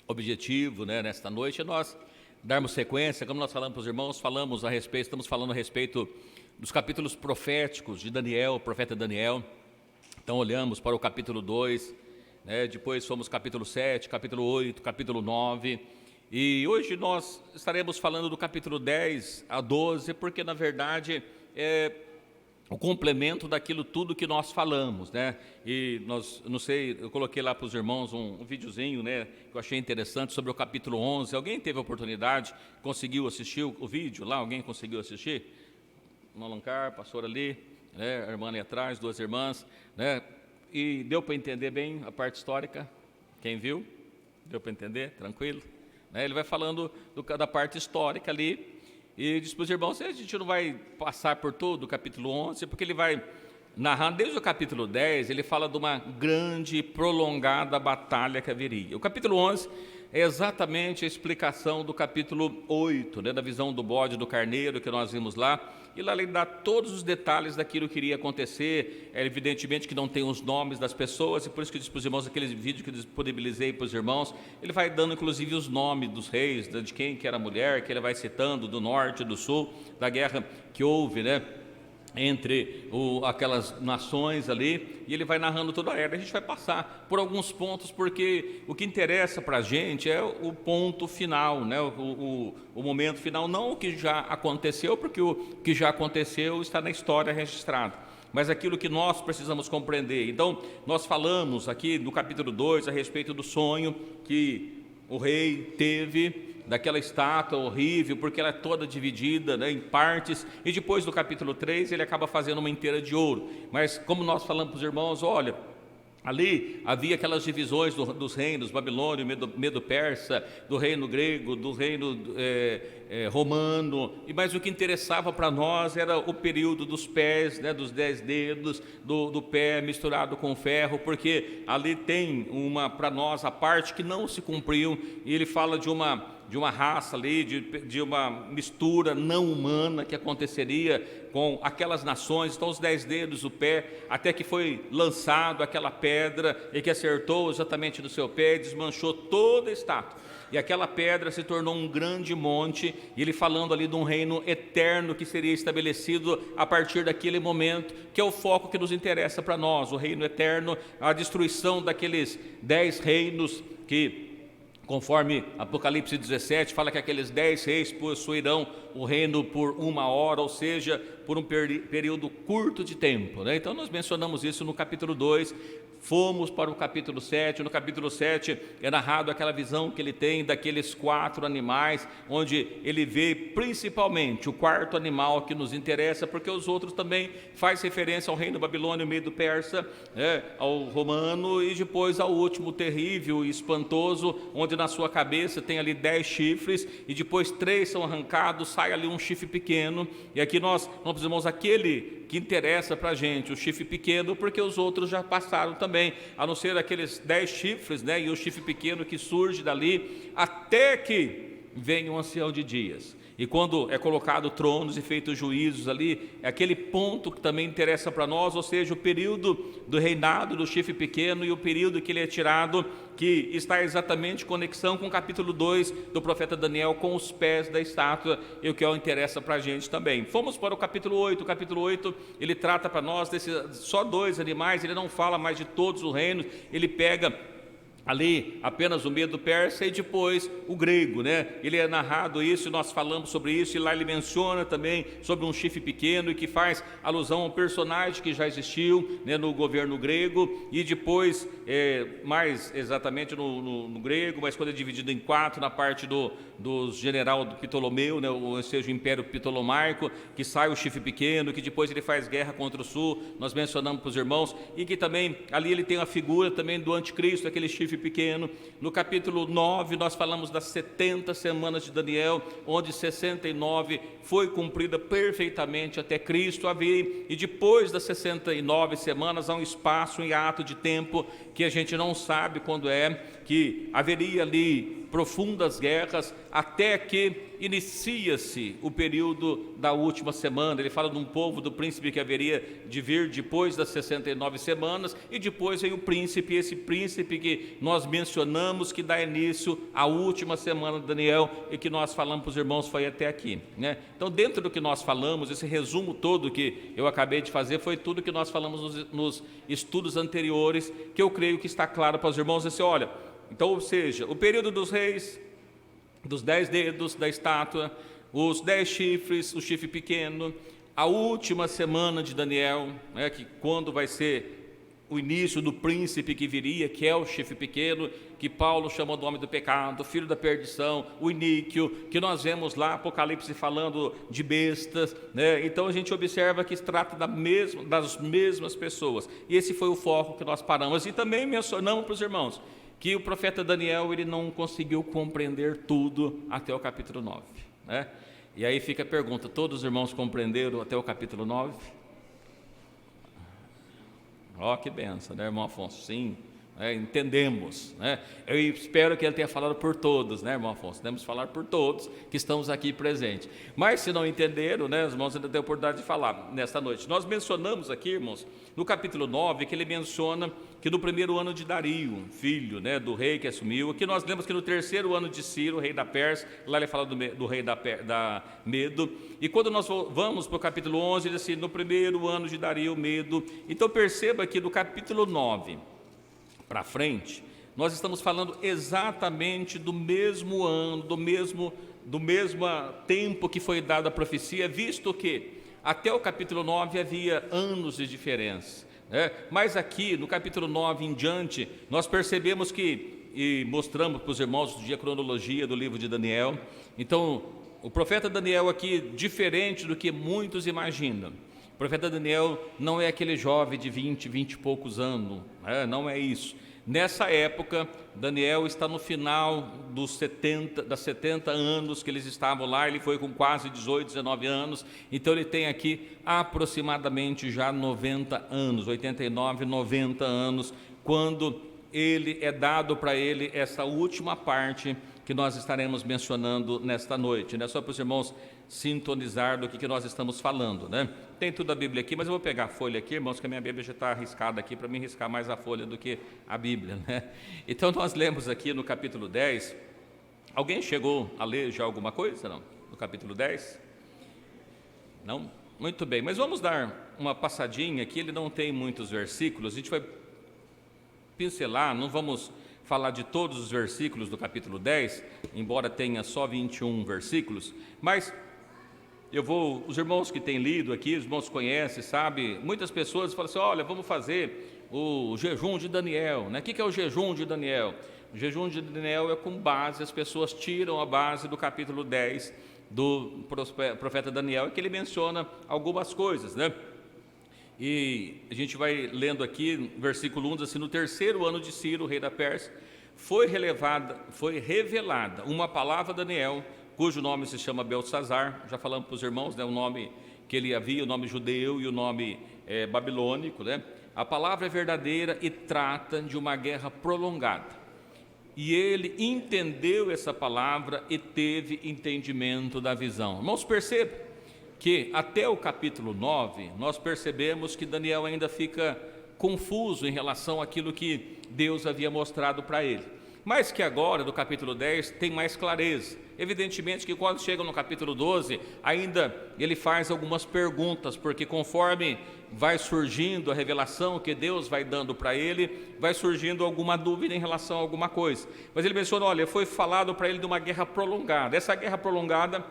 objetivo, né, nesta noite é nós darmos sequência, como nós falamos para os irmãos, estamos falando a respeito dos capítulos proféticos de Daniel, o profeta Daniel. Então olhamos para o capítulo 2, né, depois fomos capítulo 7, capítulo 8, capítulo 9, e hoje nós estaremos falando do capítulo 10 a 12, porque na verdade é o complemento daquilo tudo que nós falamos, né? E nós, não sei, eu coloquei lá para os irmãos um videozinho, né, que eu achei interessante sobre o capítulo 11. Alguém teve a oportunidade, conseguiu assistir o vídeo lá? Alguém conseguiu assistir? No Alancar, pastor ali, né, a irmã ali atrás, duas irmãs, né? E deu para entender bem a parte histórica? Quem viu? Deu para entender? Tranquilo? Né? Ele vai falando da parte histórica ali. E diz para os irmãos, a gente não vai passar por todo o capítulo 11, porque ele vai narrando, desde o capítulo 10, ele fala de uma grande e prolongada batalha que haveria. O capítulo 11 é exatamente a explicação do capítulo 8, né, da visão do bode e do carneiro que nós vimos lá, e lá ele dá todos os detalhes daquilo que iria acontecer. É evidentemente que não tem os nomes das pessoas, e por isso que eu disse para os irmãos, aquele vídeo que eu disponibilizei para os irmãos, ele vai dando inclusive os nomes dos reis, de quem que era a mulher, que ele vai citando, do norte, do sul, da guerra que houve, né, entre aquelas nações ali, e ele vai narrando toda a era. A gente vai passar por alguns pontos, porque o que interessa para a gente é o ponto final, né? o momento final, não o que já aconteceu, porque o que já aconteceu está na história registrada, mas aquilo que nós precisamos compreender. Então, nós falamos aqui no capítulo 2 a respeito do sonho que o rei teve, daquela estátua horrível, porque ela é toda dividida, né, em partes, e depois do capítulo 3 ele acaba fazendo uma inteira de ouro. Mas como nós falamos para os irmãos, olha, ali havia aquelas divisões dos reinos, Babilônia, Medo-Persa, do reino grego, do reino romano, mas o que interessava para nós era o período dos pés, né, dos 10 dedos, do pé misturado com ferro, porque ali tem para nós a parte que não se cumpriu, e ele fala de uma raça ali, de uma mistura não humana que aconteceria com aquelas nações. Então os 10 dedos, o pé, até que foi lançado aquela pedra e que acertou exatamente no seu pé e desmanchou toda a estátua. E aquela pedra se tornou um grande monte, e ele falando ali de um reino eterno que seria estabelecido a partir daquele momento, que é o foco que nos interessa para nós, o reino eterno, a destruição daqueles 10 reinos que, conforme Apocalipse 17, fala que aqueles 10 reis possuirão o reino por 1 hora, ou seja, por um período curto de tempo, né? Então nós mencionamos isso no capítulo 2, fomos para o capítulo 7, no capítulo 7 é narrado aquela visão que ele tem daqueles 4 animais, onde ele vê principalmente o 4º animal que nos interessa, porque os outros também faz referência ao reino babilônio, Medo-Persa, ao romano, e depois ao último terrível e espantoso, onde na sua cabeça tem ali 10 chifres, e depois 3 são arrancados, sai ali um chifre pequeno, e aqui nós precisamos aquele que interessa para a gente, o chifre pequeno, porque os outros já passaram também, a não ser aqueles 10 chifres, né, e o chifre pequeno que surge dali, até que venha um ancião de dias. E quando é colocado tronos e feitos juízos ali, é aquele ponto que também interessa para nós, ou seja, o período do reinado do chifre pequeno e o período que ele é tirado, que está exatamente em conexão com o capítulo 2 do profeta Daniel, com os pés da estátua, e o que interessa para a gente também. Fomos para o capítulo 8, ele trata para nós desses só 2 animais, ele não fala mais de todos os reinos, ele pega ali apenas o Medo-Persa e depois o grego, né? Ele é narrado isso, nós falamos sobre isso, e lá ele menciona também sobre um chifre pequeno, e que faz alusão a um personagem que já existiu, né, no governo grego, e depois, mais exatamente no grego, mas quando é dividido em 4, na parte do general do Ptolomeu, né, ou seja, o Império Ptolomaico, que sai o chifre pequeno, que depois ele faz guerra contra o sul, nós mencionamos para os irmãos, e que também ali ele tem a figura também do anticristo, aquele chifre pequeno. No capítulo 9 nós falamos das 70 semanas de Daniel, onde 69 foi cumprida perfeitamente até Cristo vir, e depois das 69 semanas há um espaço, um hiato de tempo que a gente não sabe quando é, que haveria ali profundas guerras, até que inicia-se o período da última semana. Ele fala de um povo, do príncipe que haveria de vir depois das 69 semanas, e depois vem o príncipe, esse príncipe que nós mencionamos, que dá início à última semana de Daniel, e que nós falamos para os irmãos foi até aqui, né? Então, dentro do que nós falamos, esse resumo todo que eu acabei de fazer, foi tudo que nós falamos nos estudos anteriores, que eu creio que está claro para os irmãos. Assim, olha, então, ou seja, o período dos reis, dos 10 dedos da estátua, os 10 chifres, o chifre pequeno, a última semana de Daniel, né, que quando vai ser o início do príncipe que viria, que é o chifre pequeno, que Paulo chamou do homem do pecado, filho da perdição, o iníquio, que nós vemos lá Apocalipse falando de bestas, né? Então a gente observa que se trata das mesmas pessoas, e esse foi o foco que nós paramos. E também mencionamos para os irmãos que o profeta Daniel, ele não conseguiu compreender tudo até o capítulo 9, né? E aí fica a pergunta: todos os irmãos compreenderam até o capítulo 9? Ó, que benção, né, irmão Afonso? Sim, entendemos, né? Eu espero que ele tenha falado por todos, né, irmão Afonso? Temos que falar por todos que estamos aqui presentes. Mas se não entenderam, né, os irmãos ainda têm a oportunidade de falar nesta noite. Nós mencionamos aqui, irmãos, no capítulo 9, que ele menciona que no primeiro ano de Dario, filho, né, do rei que assumiu, que nós lemos que no terceiro ano de Ciro, rei da Pérsia, lá ele fala do rei da Medo, e quando nós vamos para o capítulo 11, ele diz assim, no primeiro ano de Dario, Medo. Então perceba que do capítulo 9 para frente, nós estamos falando exatamente do mesmo ano, do mesmo tempo que foi dada a profecia, visto que até o capítulo 9 havia anos de diferença. Mas aqui no capítulo 9 em diante, nós percebemos que, e mostramos para os irmãos a cronologia do livro de Daniel. Então, o profeta Daniel aqui, diferente do que muitos imaginam, o profeta Daniel não é aquele jovem de 20 e poucos anos, não é isso. Nessa época, Daniel está no final das 70 anos que eles estavam lá, ele foi com quase 18, 19 anos, então ele tem aqui aproximadamente já 90 anos, 89, 90 anos, quando ele é dado para ele essa última parte que nós estaremos mencionando nesta noite, né? Só para os irmãos sintonizar do que nós estamos falando, né? Tem tudo a Bíblia aqui, mas eu vou pegar a folha aqui, irmãos, que a minha Bíblia já está arriscada aqui, para mim riscar mais a folha do que a Bíblia, né? Então nós lemos aqui no capítulo 10, alguém chegou a ler já alguma coisa, não? No capítulo 10? Não? Muito bem, mas vamos dar uma passadinha aqui, ele não tem muitos versículos, a gente vai pincelar, não vamos falar de todos os versículos do capítulo 10, embora tenha só 21 versículos, mas os irmãos que têm lido aqui, os irmãos conhecem, sabem, muitas pessoas falam assim, olha, vamos fazer o jejum de Daniel, né? O que é o jejum de Daniel? O jejum de Daniel é com base, as pessoas tiram a base do capítulo 10 do profeta Daniel, que ele menciona algumas coisas, né? E a gente vai lendo aqui, versículo 1, diz assim, no terceiro ano de Ciro, rei da Pérsia, foi revelada uma palavra a Daniel, cujo nome se chama Beltesazar. Já falamos para os irmãos, né, o nome que ele havia, o nome judeu e o nome babilônico, né? A palavra é verdadeira e trata de uma guerra prolongada. E ele entendeu essa palavra e teve entendimento da visão. Irmãos, percebam que até o capítulo 9, nós percebemos que Daniel ainda fica confuso em relação àquilo que Deus havia mostrado para ele. Mas que agora, do capítulo 10, tem mais clareza. Evidentemente que quando chega no capítulo 12, ainda ele faz algumas perguntas, porque conforme vai surgindo a revelação que Deus vai dando para ele, vai surgindo alguma dúvida em relação a alguma coisa. Mas ele menciona, olha, foi falado para ele de uma guerra prolongada. Essa guerra prolongada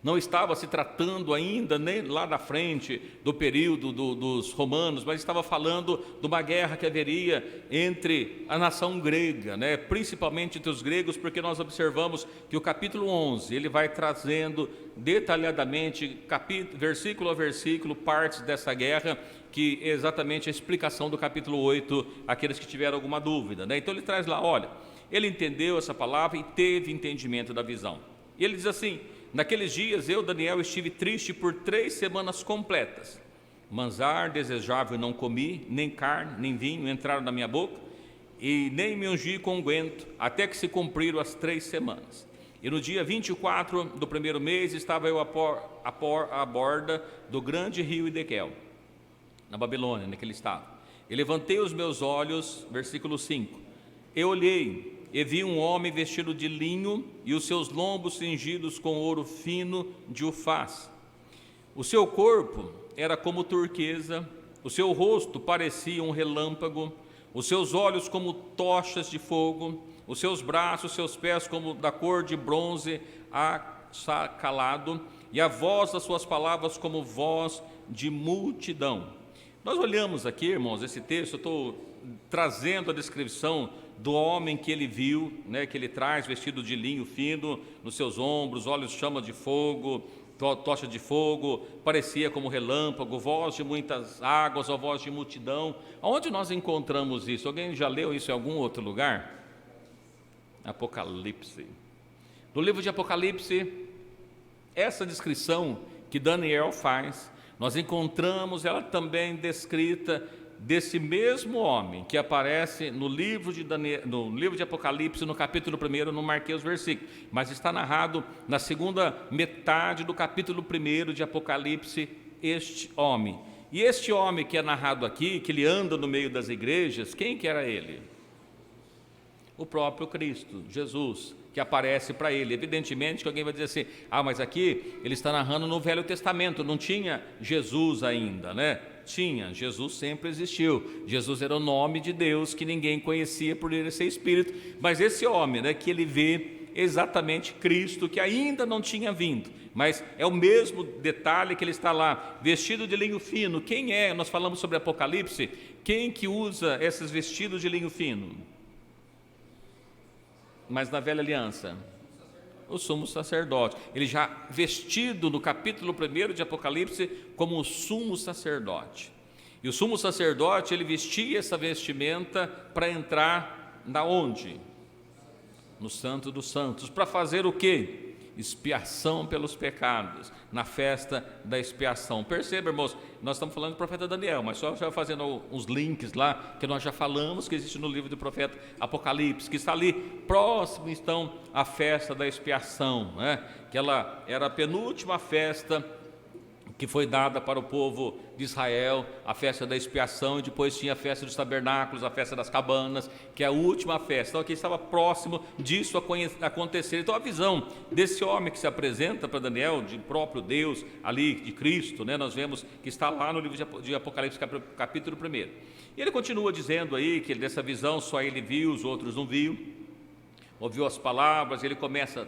não estava se tratando ainda nem lá da frente do período dos romanos, mas estava falando de uma guerra que haveria entre a nação grega, né? Principalmente entre os gregos, porque nós observamos que o capítulo 11, ele vai trazendo detalhadamente, versículo a versículo, partes dessa guerra, que é exatamente a explicação do capítulo 8, aqueles que tiveram alguma dúvida, né? Então ele traz lá, olha, ele entendeu essa palavra e teve entendimento da visão. E ele diz assim, naqueles dias eu, Daniel, estive triste por 3 semanas completas. Manjar desejável não comi, nem carne, nem vinho entraram na minha boca. e nem me ungi com unguento, até que se cumpriram as 3 semanas. E no dia 24 do primeiro mês estava eu à borda do grande rio Idequel, na Babilônia, naquele estado. E levantei os meus olhos, versículo 5, eu olhei e vi um homem vestido de linho e os seus lombos cingidos com ouro fino de Ufaz. O seu corpo era como turquesa, o seu rosto parecia um relâmpago, os seus olhos como tochas de fogo, os seus braços, seus pés como da cor de bronze acalado, e a voz das suas palavras como voz de multidão. Nós olhamos aqui, irmãos, esse texto, eu estou trazendo a descrição do homem que ele viu, né, que ele traz vestido de linho fino nos seus ombros, olhos chama de fogo, tocha de fogo, parecia como relâmpago, voz de muitas águas, ou voz de multidão. Onde nós encontramos isso? Alguém já leu isso em algum outro lugar? Apocalipse. No livro de Apocalipse, essa descrição que Daniel faz, nós encontramos ela também descrita desse mesmo homem que aparece no livro de Apocalipse, no capítulo 1, não marquei os versículos, mas está narrado na segunda metade do capítulo 1 de Apocalipse, este homem. E este homem que é narrado aqui, que ele anda no meio das igrejas, quem que era ele? O próprio Cristo, Jesus, que aparece para ele. Evidentemente que alguém vai dizer assim, mas aqui ele está narrando no Velho Testamento, não tinha Jesus ainda, né? Tinha, Jesus sempre existiu, Jesus era o nome de Deus que ninguém conhecia por ele ser Espírito, mas esse homem, né, que ele vê exatamente Cristo, que ainda não tinha vindo, mas é o mesmo detalhe que ele está lá, vestido de linho fino. Quem é? Nós falamos sobre Apocalipse, quem que usa esses vestidos de linho fino? Mas na velha aliança, o sumo sacerdote, ele já vestido no capítulo 1 de Apocalipse como o sumo sacerdote, e o sumo sacerdote, ele vestia essa vestimenta para entrar na onde? No Santo dos Santos, para fazer o quê? Expiação pelos pecados, na festa da expiação. Perceba, irmãos, nós estamos falando do profeta Daniel, mas só já fazendo uns links lá, que nós já falamos que existe no livro do profeta Apocalipse, que está ali próximo, então, à festa da expiação, né? Que ela era a penúltima festa que foi dada para o povo de Israel, a festa da expiação, e depois tinha a festa dos tabernáculos, a festa das cabanas, que é a última festa. Então aqui estava próximo disso acontecer. Então a visão desse homem que se apresenta para Daniel, de próprio Deus, ali de Cristo, né, nós vemos que está lá no livro de Apocalipse, capítulo 1. E ele continua dizendo aí que dessa visão só ele viu, os outros não viu. Ouviu as palavras, ele começa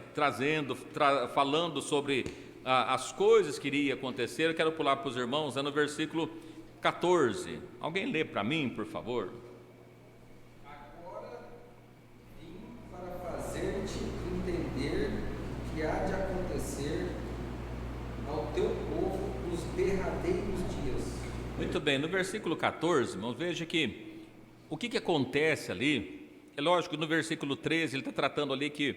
falando sobre as coisas que iriam acontecer. Eu quero pular para os irmãos, é no versículo 14. Alguém lê para mim, por favor? Agora vim para fazer-te entender que há de acontecer ao teu povo os derradeiros dias. Muito bem, no versículo 14, irmãos, veja que o que acontece ali. É lógico que no versículo 13 ele está tratando ali que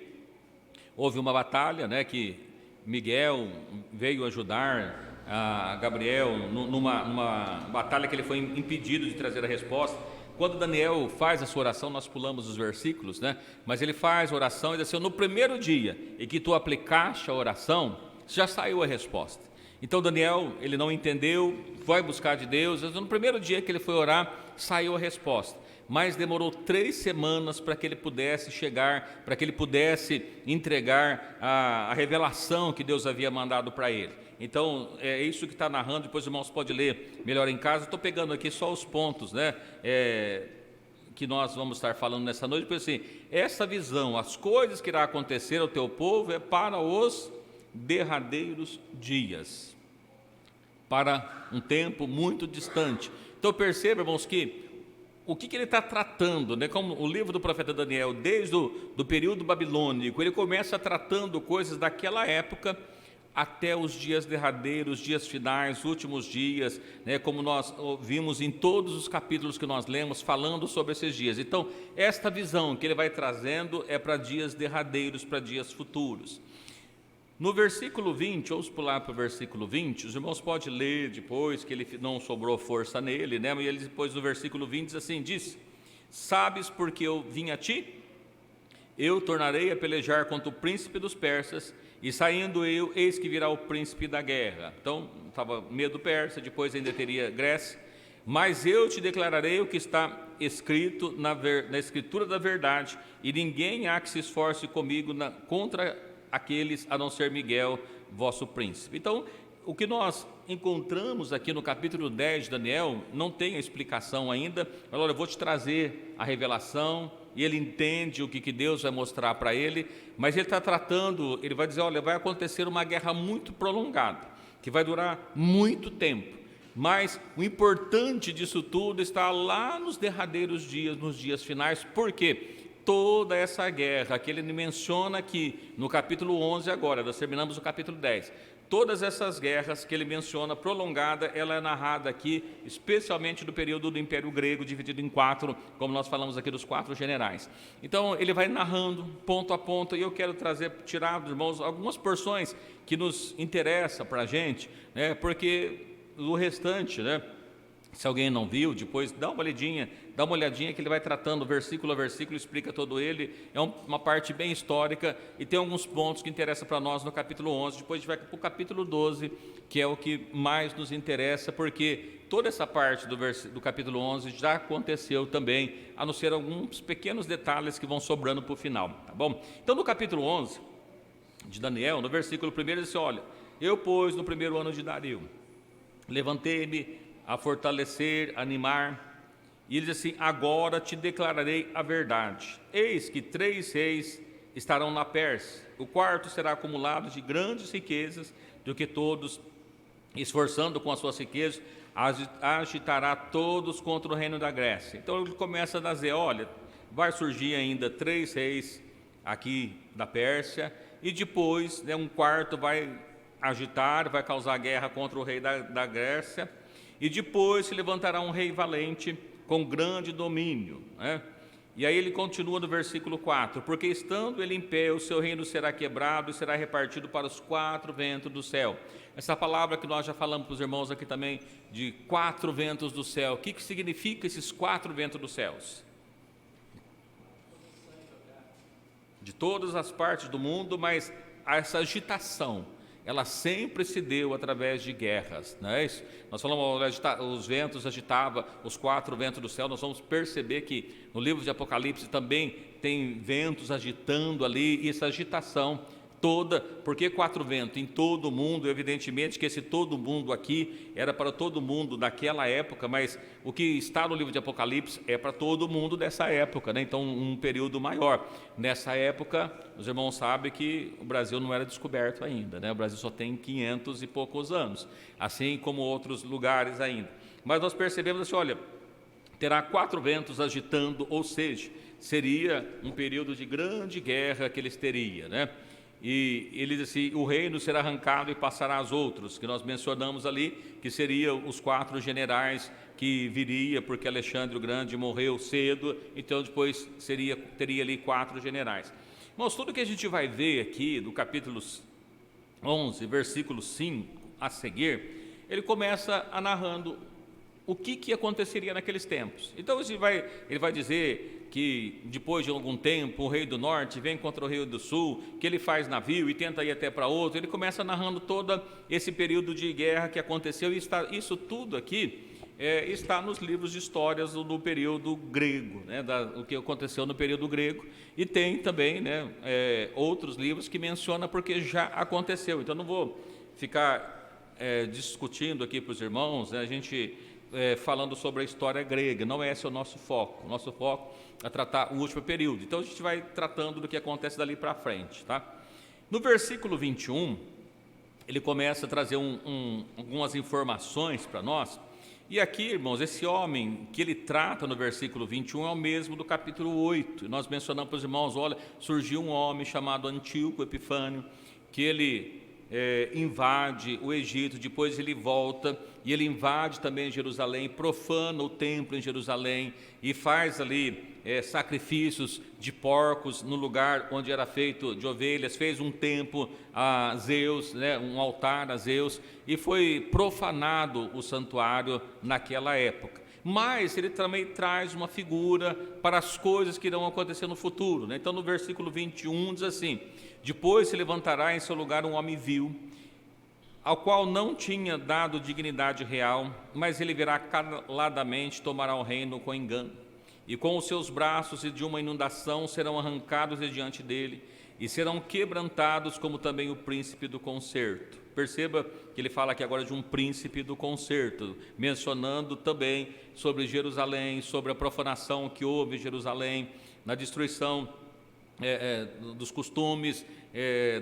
houve uma batalha, né, que Miguel veio ajudar a Gabriel numa batalha que ele foi impedido de trazer a resposta. Quando Daniel faz a sua oração, nós pulamos os versículos, né? Mas ele faz a oração e diz assim: no primeiro dia em que tu aplicaste a oração, já saiu a resposta. Então Daniel, ele não entendeu, vai buscar de Deus. No primeiro dia que ele foi orar, saiu a resposta. Mas demorou 3 semanas para que ele pudesse chegar, para que ele pudesse entregar a revelação que Deus havia mandado para ele. Então, é isso que está narrando, depois os irmãos podem ler melhor em casa. Estou pegando aqui só os pontos, né, que nós vamos estar falando nessa noite, porque assim, essa visão, as coisas que irá acontecer ao teu povo é para os derradeiros dias, para um tempo muito distante. Então perceba, irmãos, que o que ele está tratando, né? Como o livro do profeta Daniel, desde do período babilônico, ele começa tratando coisas daquela época até os dias derradeiros, dias finais, últimos dias, né? Como nós vimos em todos os capítulos que nós lemos, falando sobre esses dias. Então, esta visão que ele vai trazendo é para dias derradeiros, para dias futuros. No versículo 20, vamos pular para o versículo 20, os irmãos podem ler depois, que ele não sobrou força nele, né? E ele depois no versículo 20 diz assim, sabes por que eu vim a ti? Eu tornarei a pelejar contra o príncipe dos persas, e saindo eu, eis que virá o príncipe da guerra. Então, estava medo persa, depois ainda teria Grécia. Mas eu te declararei o que está escrito na escritura da verdade, e ninguém há que se esforce comigo contra aqueles, a não ser Miguel, vosso príncipe. Então, o que nós encontramos aqui no capítulo 10 de Daniel, não tem a explicação ainda, mas olha, eu vou te trazer a revelação, e ele entende o que Deus vai mostrar para ele, mas ele está tratando, ele vai dizer, olha, vai acontecer uma guerra muito prolongada, que vai durar muito tempo, mas o importante disso tudo está lá nos derradeiros dias, nos dias finais. Por quê? Toda essa guerra que ele menciona aqui no capítulo 11 agora, nós terminamos o capítulo 10, todas essas guerras que ele menciona, prolongada, ela é narrada aqui, especialmente do período do Império Grego, dividido em 4, como nós falamos aqui dos 4 generais. Então, ele vai narrando ponto a ponto, e eu quero tirar dos irmãos algumas porções que nos interessam para a gente, né, porque o restante, né, se alguém não viu, depois dá uma olhadinha que ele vai tratando versículo a versículo, explica todo ele, é uma parte bem histórica, e tem alguns pontos que interessam para nós no capítulo 11, depois a gente vai para o capítulo 12, que é o que mais nos interessa, porque toda essa parte do capítulo 11 já aconteceu também, a não ser alguns pequenos detalhes que vão sobrando para o final, tá bom? Então, no capítulo 11 de Daniel, no versículo 1, ele diz, olha, eu, pois, no primeiro ano de Dario, levantei-me a fortalecer, animar, e ele diz assim, agora te declararei a verdade, eis que 3 reis estarão na Pérsia, o quarto será acumulado de grandes riquezas, do que todos, esforçando com as suas riquezas, agitará todos contra o reino da Grécia. Então ele começa a dizer, olha, vai surgir ainda 3 reis aqui da Pérsia, e depois, né, um quarto vai agitar, vai causar guerra contra o rei da Grécia, e depois se levantará um rei valente com grande domínio, né? E aí ele continua no versículo 4, porque estando ele em pé, o seu reino será quebrado e será repartido para os 4 ventos do céu. Essa palavra que nós já falamos para os irmãos aqui também, de 4 ventos do céu, o que significa esses 4 ventos dos céus? De todas as partes do mundo, mas essa agitação, ela sempre se deu através de guerras, não é isso? Nós falamos, os ventos agitavam, os 4 ventos do céu, nós vamos perceber que no livro de Apocalipse também tem ventos agitando ali, e essa agitação toda, por que 4 ventos? Em todo o mundo, evidentemente que esse todo mundo aqui era para todo mundo daquela época, mas o que está no livro de Apocalipse é para todo mundo dessa época, né? Então um período maior. Nessa época, os irmãos sabem que o Brasil não era descoberto ainda, né? O Brasil só tem 500 e poucos anos, assim como outros lugares ainda. Mas nós percebemos assim, olha, terá 4 ventos agitando, ou seja, seria um período de grande guerra que eles teriam, né? E ele diz assim, o reino será arrancado e passará aos outros, que nós mencionamos ali, que seriam os 4 generais que viria, porque Alexandre o Grande morreu cedo, então depois teria ali 4 generais. Irmãos, tudo que a gente vai ver aqui, do capítulo 11, versículo 5 a seguir, ele começa narrando o que aconteceria naqueles tempos. Então ele vai dizer que depois de algum tempo o rei do norte vem contra o rei do sul, que ele faz navio e tenta ir até para outro. Ele começa narrando todo esse período de guerra que aconteceu, e isso tudo aqui está nos livros de histórias do período grego, né, o que aconteceu no período grego, e tem também, né, outros livros que mencionam porque já aconteceu. Então não vou ficar discutindo aqui para os irmãos, né, a gente falando sobre a história grega, não esse é o nosso foco. O nosso foco é tratar o último período. Então a gente vai tratando do que acontece dali para frente, tá? No versículo 21, ele começa a trazer algumas informações para nós. E aqui, irmãos, esse homem que ele trata no versículo 21 é o mesmo do capítulo 8. Nós mencionamos para os irmãos, olha, surgiu um homem chamado Antíoco Epifânio, que ele invade o Egito, depois ele volta e ele invade também Jerusalém, profana o templo em Jerusalém e faz ali sacrifícios de porcos no lugar onde era feito de ovelhas, fez um templo a Zeus, né, um altar a Zeus, e foi profanado o santuário naquela época. Mas ele também traz uma figura para as coisas que irão acontecer no futuro, né? Então no versículo 21 diz assim: depois se levantará em seu lugar um homem vil, ao qual não tinha dado dignidade real, mas ele virá caladamente, tomará o reino com engano, e com os seus braços e de uma inundação serão arrancados de diante dele, e serão quebrantados como também o príncipe do concerto. Perceba que ele fala aqui agora de um príncipe do concerto, mencionando também sobre Jerusalém, sobre a profanação que houve em Jerusalém, na destruição dos costumes,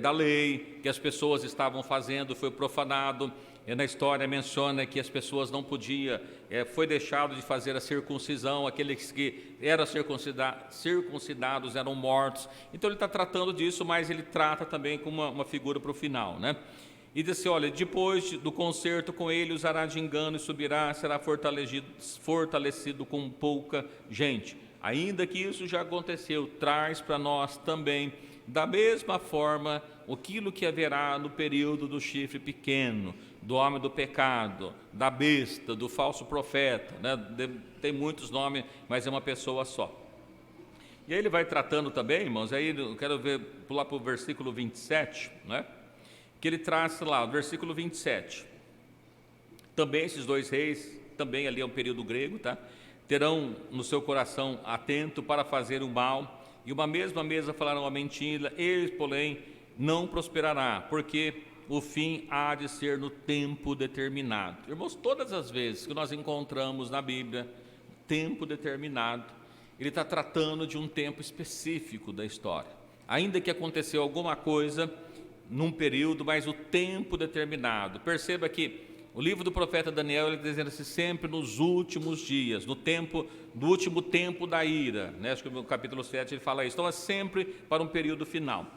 da lei que as pessoas estavam fazendo, foi profanado. Na história menciona que as pessoas não podiam, foi deixado de fazer a circuncisão, aqueles que eram circuncidados eram mortos. Então ele está tratando disso, mas ele trata também com uma figura para o final, né? E diz assim: olha, depois do concerto com ele usará de engano e subirá, será fortalecido com pouca gente. Ainda que isso já aconteceu, traz para nós também, da mesma forma, aquilo que haverá no período do chifre pequeno, do homem do pecado, da besta, do falso profeta, né? Tem muitos nomes, mas é uma pessoa só. E aí ele vai tratando também, irmãos, aí eu quero pular para o versículo 27, né? Que ele traz lá, versículo 27. Também esses dois reis, também ali é um período grego, tá? Terão no seu coração atento para fazer o mal, e uma mesma mesa falarão a mentira, eles, porém, não prosperará, porque o fim há de ser no tempo determinado. Irmãos, todas as vezes que nós encontramos na Bíblia tempo determinado, ele está tratando de um tempo específico da história. Ainda que aconteceu alguma coisa num período, mas o tempo determinado. Perceba que o livro do profeta Daniel, ele desenha-se sempre nos últimos dias, no tempo, do último tempo da ira, né? Acho que no capítulo 7 ele fala isso. Então é sempre para um período final.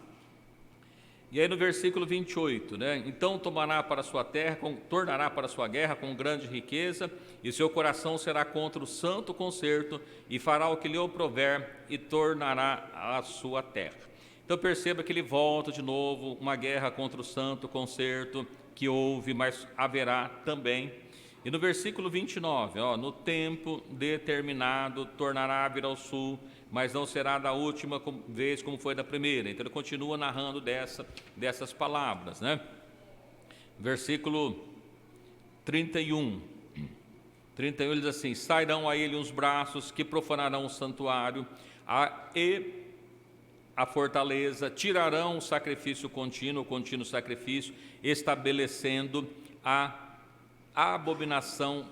E aí no versículo 28, né? Então tornará para sua guerra com grande riqueza, e seu coração será contra o santo concerto, e fará o que lhe prover, e tornará a sua terra. Então perceba que ele volta de novo, uma guerra contra o santo concerto, que houve, mas haverá também. E no versículo 29, no tempo determinado tornará a vir ao sul, mas não será da última vez como foi da primeira. Então ele continua narrando dessas palavras, né? Versículo 31 ele diz assim: sairão a ele os braços que profanarão o santuário e a fortaleza, tirarão o sacrifício contínuo, o contínuo sacrifício, estabelecendo a abominação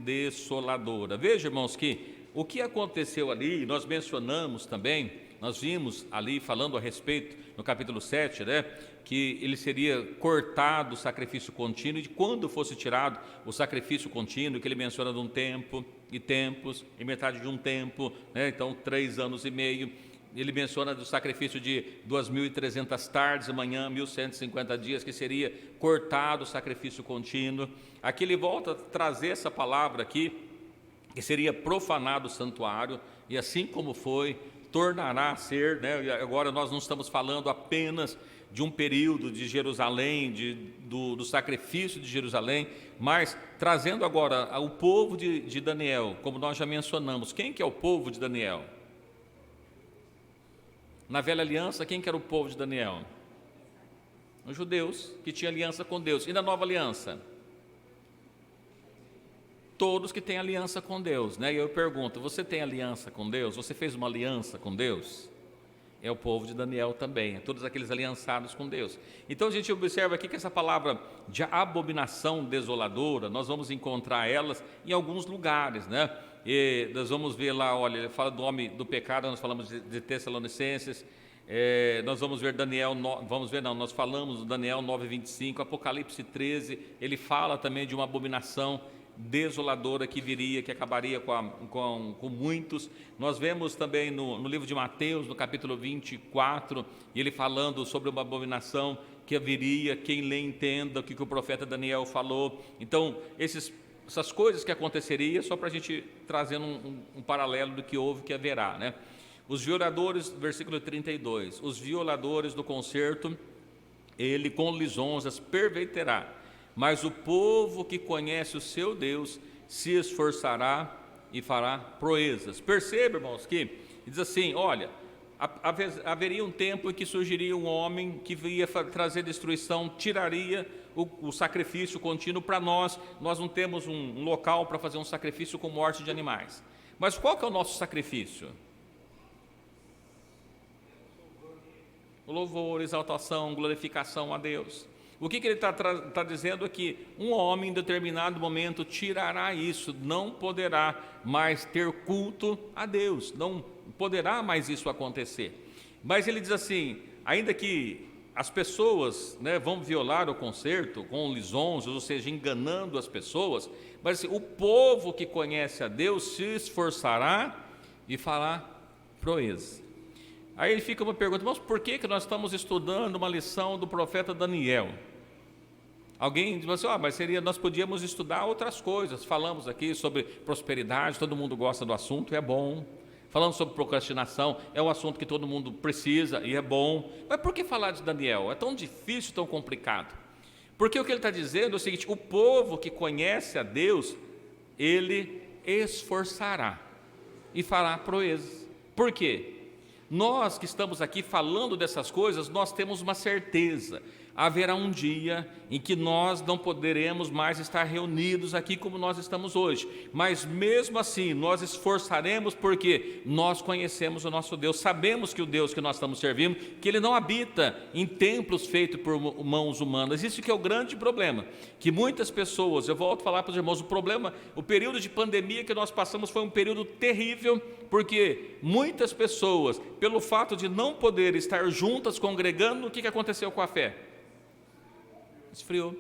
desoladora. Veja, irmãos, que o que aconteceu ali, nós mencionamos também, nós vimos ali falando a respeito, no capítulo 7, né, que ele seria cortado o sacrifício contínuo, e quando fosse tirado o sacrifício contínuo, que ele menciona de um tempo e tempos, e metade de um tempo, né, então 3 anos e meio, ele menciona do sacrifício de 2.300 tardes e manhã, 1.150 dias, que seria cortado o sacrifício contínuo. Aqui ele volta a trazer essa palavra aqui, que seria profanado o santuário, e assim como foi, tornará a ser, né? Agora nós não estamos falando apenas de um período de Jerusalém, do sacrifício de Jerusalém, mas trazendo agora o povo de Daniel, como nós já mencionamos. Quem que é o povo de Daniel? Na velha aliança, quem que era o povo de Daniel? Os judeus, que tinham aliança com Deus. E na nova aliança? Todos que têm aliança com Deus, né? E eu pergunto, você tem aliança com Deus? Você fez uma aliança com Deus? É o povo de Daniel também, todos aqueles aliançados com Deus. Então a gente observa aqui que essa palavra de abominação desoladora, nós vamos encontrar elas em alguns lugares, né? E nós vamos ver lá, olha, ele fala do homem do pecado, nós falamos de Tessalonicenses, nós vamos ver nós falamos do Daniel 9:25, Apocalipse 13, ele fala também de uma abominação desoladora que viria, que acabaria com muitos. Nós vemos também no livro de Mateus, no capítulo 24, ele falando sobre uma abominação que viria, quem lê entenda o que o profeta Daniel falou. Então, essas coisas que aconteceriam, só para a gente trazer um paralelo do que houve, que haverá, né? Os violadores, versículo 32, os violadores do concerto, ele com lisonjas perverterá, mas o povo que conhece o seu Deus se esforçará e fará proezas. Perceba, irmãos, que diz assim, olha, haveria um tempo em que surgiria um homem que ia trazer destruição, tiraria o sacrifício contínuo para nós. Nós não temos um local para fazer um sacrifício com morte de animais. Mas qual que é o nosso sacrifício? O louvor, exaltação, glorificação a Deus. O que ele está dizendo é que um homem em determinado momento tirará isso, não poderá mais ter culto a Deus, não poderá mais isso acontecer. Mas ele diz assim, ainda que as pessoas, né, vão violar o concerto com lisonjas, ou seja, enganando as pessoas, mas assim, o povo que conhece a Deus se esforçará e fará proeza. Aí fica uma pergunta, mas por que nós estamos estudando uma lição do profeta Daniel? Alguém diz assim, mas nós podíamos estudar outras coisas. Falamos aqui sobre prosperidade, todo mundo gosta do assunto, é bom. Falando sobre procrastinação, é um assunto que todo mundo precisa e é bom. Mas por que falar de Daniel? É tão difícil, tão complicado. Porque o que ele está dizendo é o seguinte, o povo que conhece a Deus, ele esforçará e fará proezas. Por quê? Nós que estamos aqui falando dessas coisas, nós temos uma certeza. Haverá um dia em que nós não poderemos mais estar reunidos aqui como nós estamos hoje, mas mesmo assim nós esforçaremos porque nós conhecemos o nosso Deus, sabemos que o Deus que nós estamos servindo, que Ele não habita em templos feitos por mãos humanas. Isso que é o grande problema, que muitas pessoas, eu volto a falar para os irmãos, o período de pandemia que nós passamos foi um período terrível, porque muitas pessoas, pelo fato de não poder estar juntas congregando, o que aconteceu com a fé? Esfriou,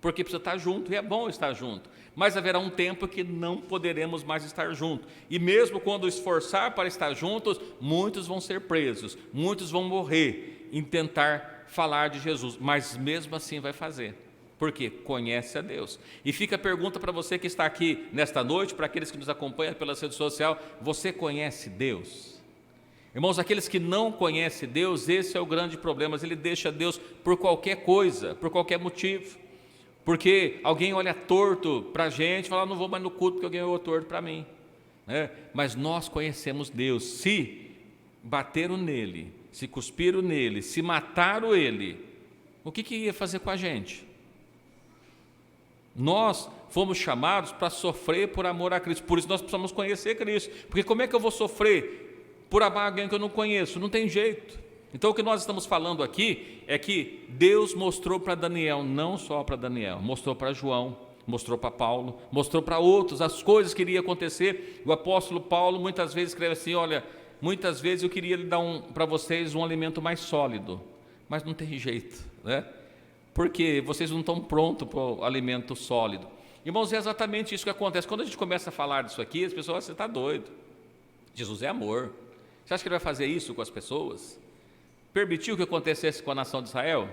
porque precisa estar junto, e é bom estar junto, mas haverá um tempo que não poderemos mais estar juntos, e mesmo quando esforçar para estar juntos, muitos vão ser presos, muitos vão morrer em tentar falar de Jesus, mas mesmo assim vai fazer, porque conhece a Deus. E fica a pergunta para você que está aqui nesta noite, para aqueles que nos acompanham pela rede social, você conhece Deus? Irmãos, aqueles que não conhecem Deus, esse é o grande problema, ele deixa Deus por qualquer coisa, por qualquer motivo, porque alguém olha torto para a gente e fala, não vou mais no culto porque alguém olhou torto para mim, né? Mas nós conhecemos Deus, se bateram nele, se cuspiram nele, se mataram ele, o que ia fazer com a gente? Nós fomos chamados para sofrer por amor a Cristo, por isso nós precisamos conhecer Cristo, porque como é que eu vou sofrer por amar alguém que eu não conheço? Não tem jeito. Então o que nós estamos falando aqui é que Deus mostrou para Daniel, não só para Daniel, mostrou para João, mostrou para Paulo, mostrou para outros as coisas que iriam acontecer. O apóstolo Paulo muitas vezes escreve assim, olha, muitas vezes eu queria dar para vocês um alimento mais sólido, mas não tem jeito, né? Porque vocês não estão prontos para o alimento sólido. Irmãos, é exatamente isso que acontece. Quando a gente começa a falar disso aqui, as pessoas, você está doido. Jesus é amor. Você acha que ele vai fazer isso com as pessoas? Permitiu que acontecesse com a nação de Israel?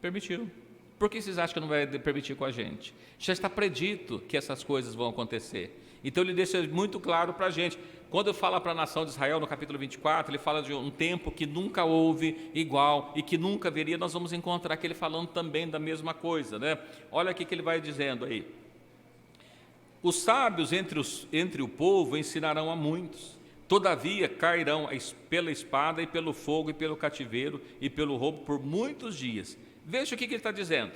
Permitiu. Por que vocês acham que não vai permitir com a gente? Já está predito que essas coisas vão acontecer. Então ele deixa muito claro para a gente. Quando fala para a nação de Israel, no capítulo 24, ele fala de um tempo que nunca houve igual e que nunca haveria. Nós vamos encontrar aquele falando também da mesma coisa, né? Olha o que ele vai dizendo aí. Os sábios entre o povo ensinarão a muitos. Todavia cairão pela espada e pelo fogo e pelo cativeiro e pelo roubo por muitos dias. Veja o que ele está dizendo.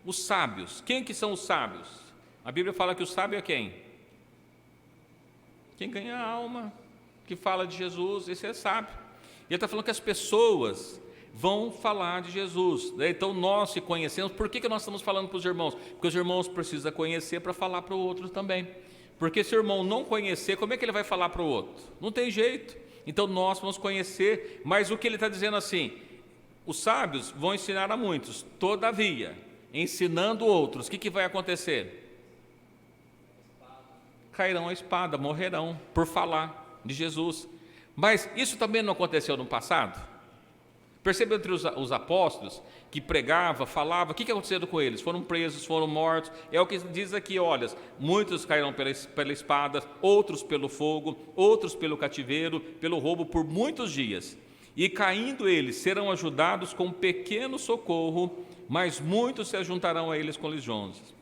Os sábios, quem que são os sábios? A Bíblia fala que o sábio é quem? Quem ganha a alma, que fala de Jesus, esse é sábio. E ele está falando que as pessoas vão falar de Jesus, né? Então nós se conhecemos. Por que nós estamos falando para os irmãos? Porque os irmãos precisam conhecer para falar para o outro também. Porque se o irmão não conhecer, como é que ele vai falar para o outro? Não tem jeito. Então nós vamos conhecer, mas o que ele está dizendo assim, os sábios vão ensinar a muitos, todavia, ensinando outros, o que vai acontecer? Cairão a espada, morrerão por falar de Jesus. Mas isso também não aconteceu no passado? Percebe entre os apóstolos que pregava, falava, o que aconteceu com eles? Foram presos, foram mortos. É o que diz aqui, olha, muitos cairão pela espada, outros pelo fogo, outros pelo cativeiro, pelo roubo por muitos dias. E caindo eles, serão ajudados com pequeno socorro, mas muitos se ajuntarão a eles com lisonjas.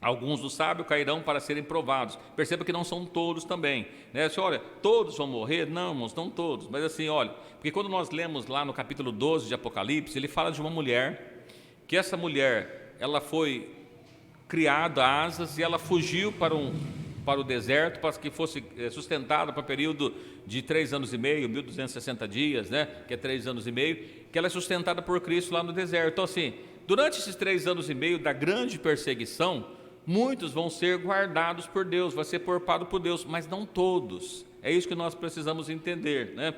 Alguns dos sábios cairão para serem provados. Perceba que não são todos também, né? Assim, olha, todos vão morrer? Não, irmãos, não todos. Mas assim, olha, porque quando nós lemos lá no capítulo 12 de Apocalipse, ele fala de uma mulher, que essa mulher, ela foi criada a asas e ela fugiu para o deserto, para que fosse sustentada para um período de 3 anos e meio, 1260 dias, né? Que é 3 anos e meio, que ela é sustentada por Cristo lá no deserto. Então assim, durante esses 3 anos e meio da grande perseguição, muitos vão ser guardados por Deus, vai ser poupado por Deus, mas não todos. É isso que nós precisamos entender, né?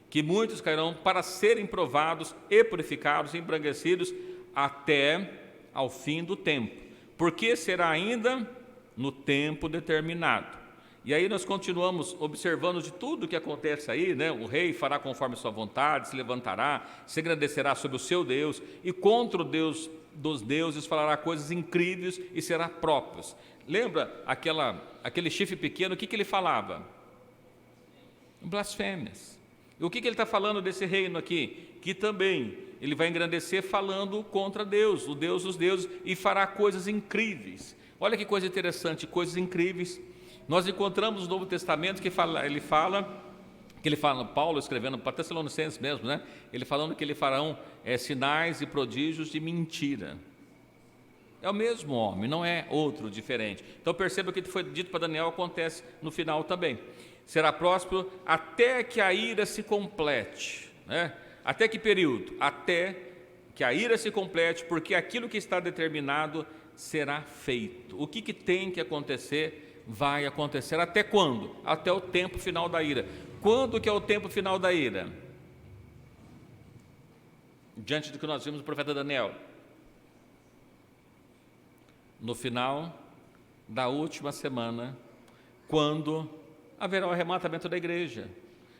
Que muitos cairão para serem provados e purificados, embranquecidos até ao fim do tempo, porque será ainda no tempo determinado. E aí nós continuamos observando de tudo que acontece aí, né? O rei fará conforme sua vontade, se levantará, se engrandecerá sobre o seu Deus, e contra o Deus dos deuses falará coisas incríveis e será próprio. Lembra aquele chifre pequeno, o que ele falava? Blasfêmias. E o que ele está falando desse reino aqui? Que também ele vai engrandecer falando contra Deus, o Deus dos deuses, e fará coisas incríveis. Olha que coisa interessante, coisas incríveis. Nós encontramos no Novo Testamento que Paulo escrevendo para Tessalonicenses mesmo, né? Ele falando que ele farão sinais e prodígios de mentira. É o mesmo homem, não é outro diferente. Então perceba que o que foi dito para Daniel acontece no final também. Será próspero até que a ira se complete, né? Até que período? Até que a ira se complete, porque aquilo que está determinado será feito. O que tem que acontecer, vai acontecer. Até quando? Até o tempo final da ira. Quando que é o tempo final da ira? Diante do que nós vimos no profeta Daniel. No final da última semana, quando haverá o arrebatamento da igreja.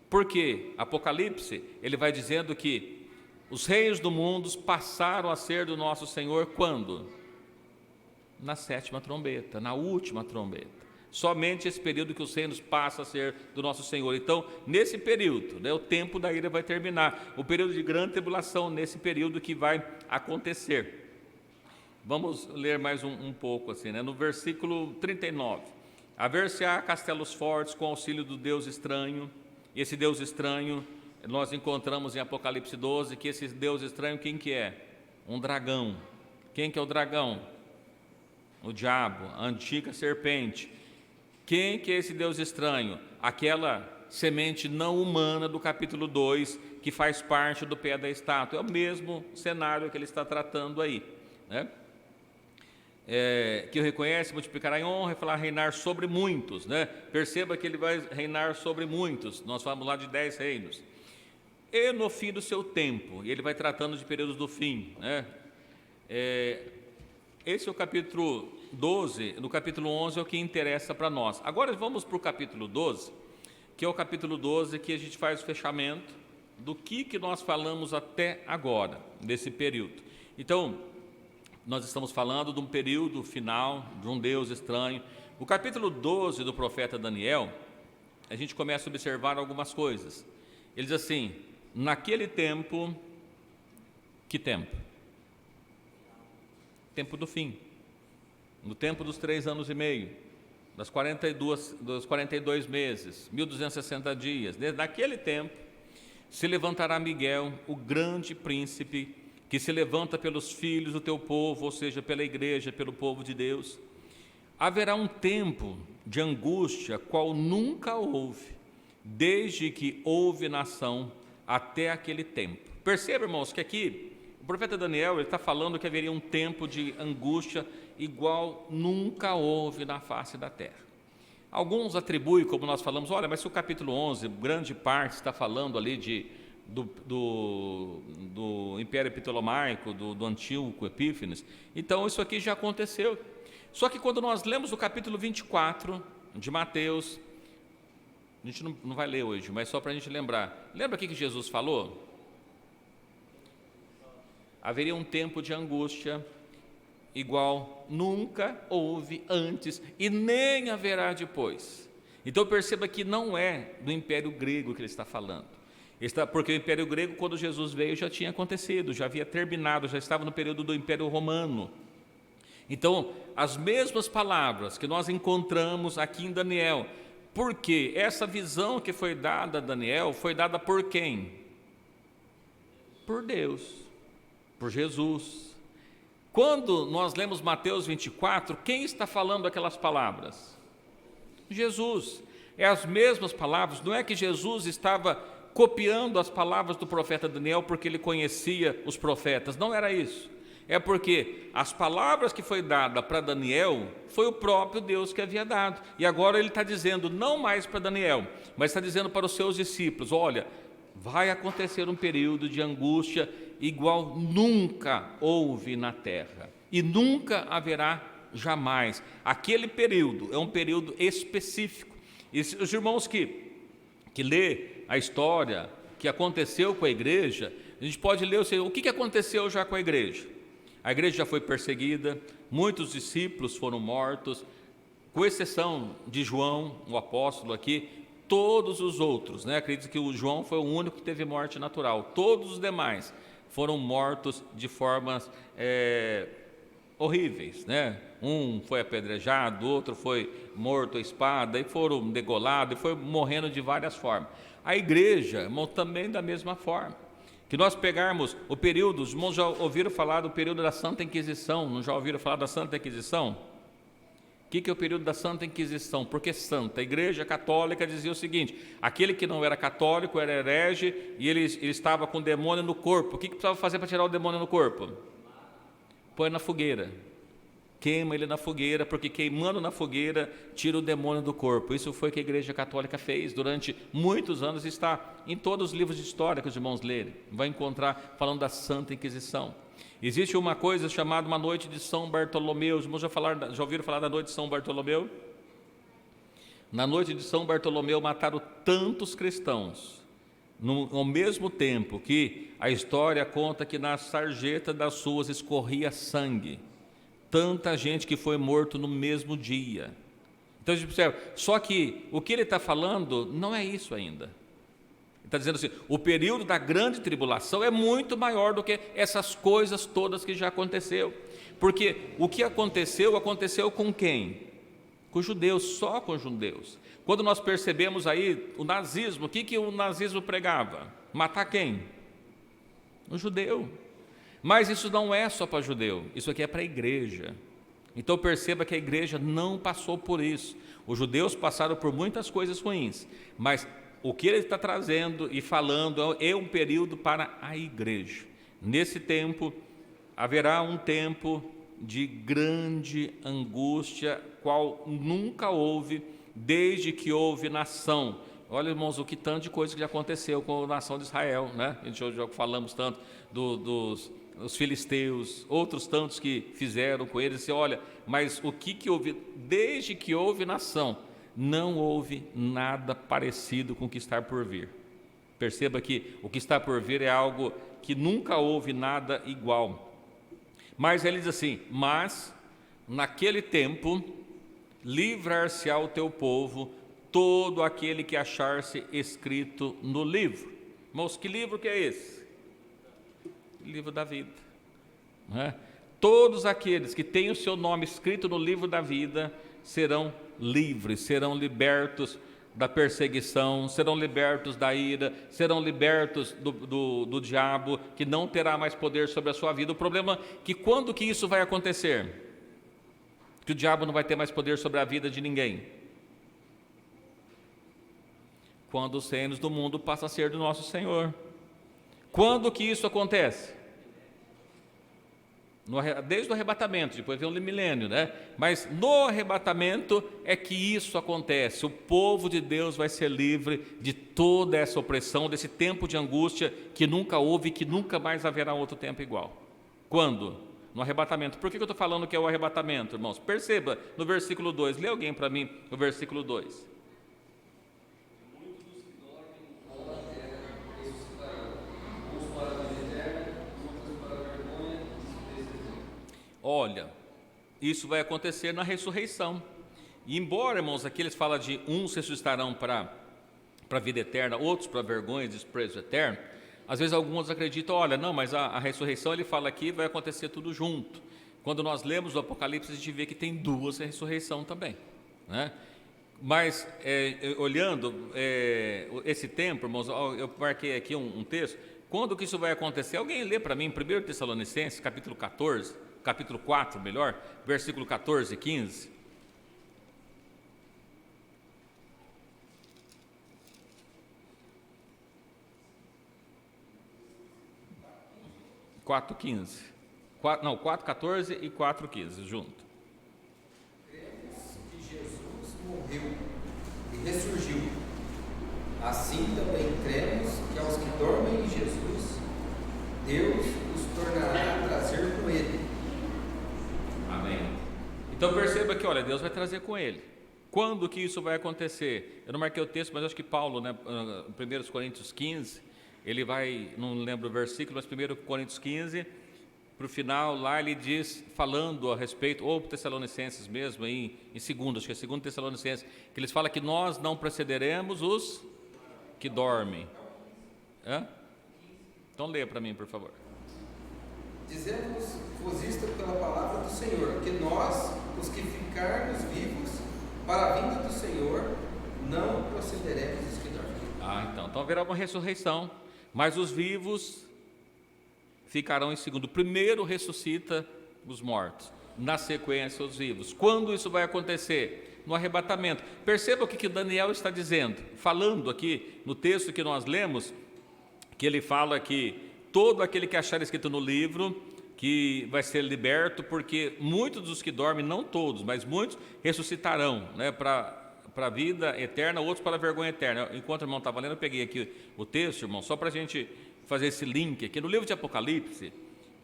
Porque Apocalipse, ele vai dizendo que os reis do mundo passaram a ser do nosso Senhor quando? Na 7ª trombeta, na última trombeta. Somente esse período que os reinos passam a ser do nosso Senhor. Então, nesse período, né, o tempo da ira vai terminar. O período de grande tribulação, nesse período que vai acontecer. Vamos ler mais um pouco assim, né? No versículo 39. Haver-se-á castelos fortes com auxílio do Deus estranho. E esse Deus estranho, nós encontramos em Apocalipse 12, que esse Deus estranho, quem que é? Um dragão. Quem que é o dragão? O diabo, a antiga serpente. Quem que é esse Deus estranho? Aquela semente não humana do capítulo 2, que faz parte do pé da estátua. É o mesmo cenário que ele está tratando aí, né? Que o reconhece, multiplicará em honra e falar reinar sobre muitos, né? Perceba que ele vai reinar sobre muitos. Nós falamos lá de 10 reinos. E no fim do seu tempo, e ele vai tratando de períodos do fim, né? Esse é o capítulo 12, no capítulo 11 é o que interessa para nós. Agora vamos para o capítulo 12, que é o capítulo 12 que a gente faz o fechamento do que nós falamos até agora, desse período. Então, nós estamos falando de um período final, de um Deus estranho. O capítulo 12 do profeta Daniel, a gente começa a observar algumas coisas. Ele diz assim, naquele tempo, que tempo? Tempo do fim, no tempo dos 3 anos e meio, dos 42 meses, 1260 dias, naquele tempo, se levantará Miguel, o grande príncipe, que se levanta pelos filhos do teu povo, ou seja, pela igreja, pelo povo de Deus. Haverá um tempo de angústia, qual nunca houve, desde que houve nação até aquele tempo. Perceba, irmãos, que aqui o profeta Daniel está falando que haveria um tempo de angústia igual nunca houve na face da terra. Alguns atribuem, como nós falamos, olha, mas se o capítulo 11, grande parte está falando ali do Império Ptolomaico, do Antíoco Epífanes, então isso aqui já aconteceu. Só que quando nós lemos o capítulo 24 de Mateus, a gente não vai ler hoje, mas só para a gente lembrar. Lembra o que Jesus falou? Haveria um tempo de angústia igual nunca houve antes e nem haverá depois. Então perceba que não é do Império Grego que ele está falando. Porque o Império Grego, quando Jesus veio, já tinha acontecido, já havia terminado, já estava no período do Império Romano. Então, as mesmas palavras que nós encontramos aqui em Daniel, porque essa visão que foi dada a Daniel foi dada por quem? Por Deus, por Jesus. Quando nós lemos Mateus 24, quem está falando aquelas palavras? Jesus. É as mesmas palavras, não é que Jesus estava copiando as palavras do profeta Daniel porque ele conhecia os profetas, não era isso. É porque as palavras que foi dada para Daniel foi o próprio Deus que havia dado. E agora ele está dizendo, não mais para Daniel, mas está dizendo para os seus discípulos, olha, vai acontecer um período de angústia igual nunca houve na terra. E nunca haverá jamais. Aquele período é um período específico. E os irmãos que lê a história que aconteceu com a igreja, a gente pode ler o que aconteceu já com a igreja. A igreja já foi perseguida, muitos discípulos foram mortos, com exceção de João, o apóstolo aqui, todos os outros, acredito que o João foi o único que teve morte natural, todos os demais foram mortos de formas horríveis, Um foi apedrejado, outro foi morto à espada, e foram degolados, e foi morrendo de várias formas. A igreja, irmão, também da mesma forma. Que nós pegarmos o período, os irmãos já ouviram falar do período da Santa Inquisição, não já ouviram falar da Santa Inquisição? O que é o período da Santa Inquisição? Porque santa, a igreja católica dizia o seguinte, aquele que não era católico era herege e ele estava com o demônio no corpo. O que precisava fazer para tirar o demônio no corpo? Põe na fogueira, queima ele na fogueira, porque queimando na fogueira tira o demônio do corpo. Isso foi o que a igreja católica fez durante muitos anos, está em todos os livros de história que os irmãos lerem, vai encontrar falando da Santa Inquisição. Existe uma coisa chamada uma noite de São Bartolomeu, os irmãos já ouviram falar da noite de São Bartolomeu? Na noite de São Bartolomeu mataram tantos cristãos, ao mesmo tempo que a história conta que na sarjeta das suas escorria sangue, tanta gente que foi morto no mesmo dia. Então a gente percebe, só que o que ele está falando não é isso ainda. Ele está dizendo assim, o período da grande tribulação é muito maior do que essas coisas todas que já aconteceu. Porque o que aconteceu, aconteceu com quem? Com os judeus, só com os judeus. Quando nós percebemos aí o nazismo, o que o nazismo pregava? Matar quem? O judeu. Mas isso não é só para judeu, isso aqui é para a igreja. Então perceba que a igreja não passou por isso. Os judeus passaram por muitas coisas ruins, mas o que ele está trazendo e falando é um período para a igreja. Nesse tempo, haverá um tempo de grande angústia, qual nunca houve desde que houve nação. Olha, irmãos, o que tanto de coisa que já aconteceu com a nação de Israel, A gente já falamos tanto dos filisteus, outros tantos que fizeram com eles. Olha, mas o que houve, desde que houve nação, não houve nada parecido com o que está por vir. Perceba que o que está por vir é algo que nunca houve nada igual. Mas ele diz assim, mas naquele tempo livrar-se-á o teu povo todo aquele que achar-se escrito no livro. Irmãos, que livro que é esse? O livro da vida. Todos aqueles que têm o seu nome escrito no livro da vida serão livres, serão libertos da perseguição, serão libertos da ira, serão libertos do diabo, que não terá mais poder sobre a sua vida. O problema é que quando que isso vai acontecer? Que o diabo não vai ter mais poder sobre a vida de ninguém. Quando os reinos do mundo passam a ser do nosso Senhor. Quando que isso acontece? Desde o arrebatamento, depois vem o milênio, Mas no arrebatamento é que isso acontece. O povo de Deus vai ser livre de toda essa opressão, desse tempo de angústia que nunca houve e que nunca mais haverá outro tempo igual. Quando? No arrebatamento. Por que eu estou falando que é o arrebatamento, irmãos? Perceba no versículo 2, lê alguém para mim o versículo 2. Olha, isso vai acontecer na ressurreição. E embora, irmãos, aqui eles falam de uns ressuscitarão para a vida eterna, outros para vergonha e desprezo eterno, às vezes alguns acreditam, olha, não, mas a ressurreição, ele fala aqui, vai acontecer tudo junto. quando nós lemos o Apocalipse, a gente vê que tem duas ressurreições também, né? Mas, olhando esse tempo, irmãos, eu marquei aqui um texto. Quando que isso vai acontecer? Alguém lê para mim, 1 Tessalonicenses, capítulo 14, capítulo 4, melhor, versículo 14 e 15. Quatro 4:14 e 4:15 junto. Cremos que Jesus morreu e ressurgiu. Assim também cremos que aos que dormem em Jesus, Deus os tornará a trazer com Ele. Amém. Então perceba que, olha, Deus vai trazer com Ele. Quando que isso vai acontecer? Eu não marquei o texto, mas acho que Paulo, né, 1 Coríntios 15, ele vai, não lembro o versículo, mas 1 Coríntios 15, para o final, lá ele diz, falando a respeito, ou Tessalonicenses mesmo, em 2, acho que é 2 Tessalonicenses, que eles falam que nós não precederemos os que dormem. Então leia para mim, por favor. Dizemos-vos isto pela palavra do Senhor, que nós, os que ficarmos vivos para a vinda do Senhor, não procederemos os que dormem. Então haverá uma ressurreição, mas os vivos ficarão em segundo. Primeiro ressuscita os mortos, na sequência os vivos. Quando isso vai acontecer? No arrebatamento. Perceba o que Daniel está dizendo, falando aqui no texto que nós lemos, que ele fala que todo aquele que achar escrito no livro, que vai ser liberto, porque muitos dos que dormem, não todos, mas muitos ressuscitarão, né, para a vida eterna, outros para a vergonha eterna. Enquanto o irmão estava lendo, eu peguei aqui o texto, irmão, só para a gente fazer esse link aqui. No livro de Apocalipse,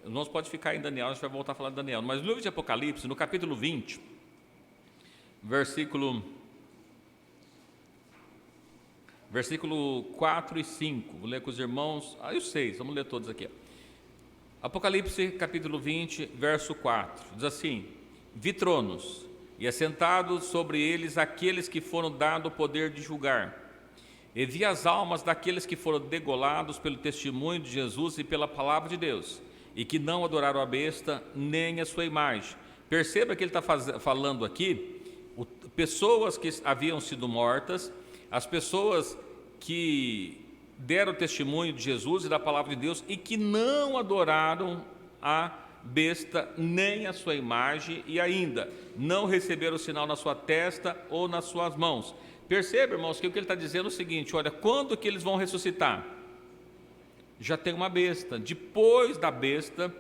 nós pode ficar em Daniel, a gente vai voltar a falar de Daniel, mas no livro de Apocalipse, no capítulo 20, versículo 4 e 5, vou ler com os irmãos, e os 6, vamos ler todos aqui. Apocalipse capítulo 20, verso 4, diz assim: vi tronos, e assentados sobre eles aqueles que foram dado o poder de julgar, e vi as almas daqueles que foram degolados pelo testemunho de Jesus e pela palavra de Deus, e que não adoraram a besta, nem a sua imagem. Perceba que ele está falando aqui, pessoas que haviam sido mortas, as pessoas que deram testemunho de Jesus e da palavra de Deus e que não adoraram a besta nem a sua imagem e ainda não receberam o sinal na sua testa ou nas suas mãos. Perceba, irmãos, que o que ele está dizendo é o seguinte: olha, quando que eles vão ressuscitar? Já tem uma besta. Depois da besta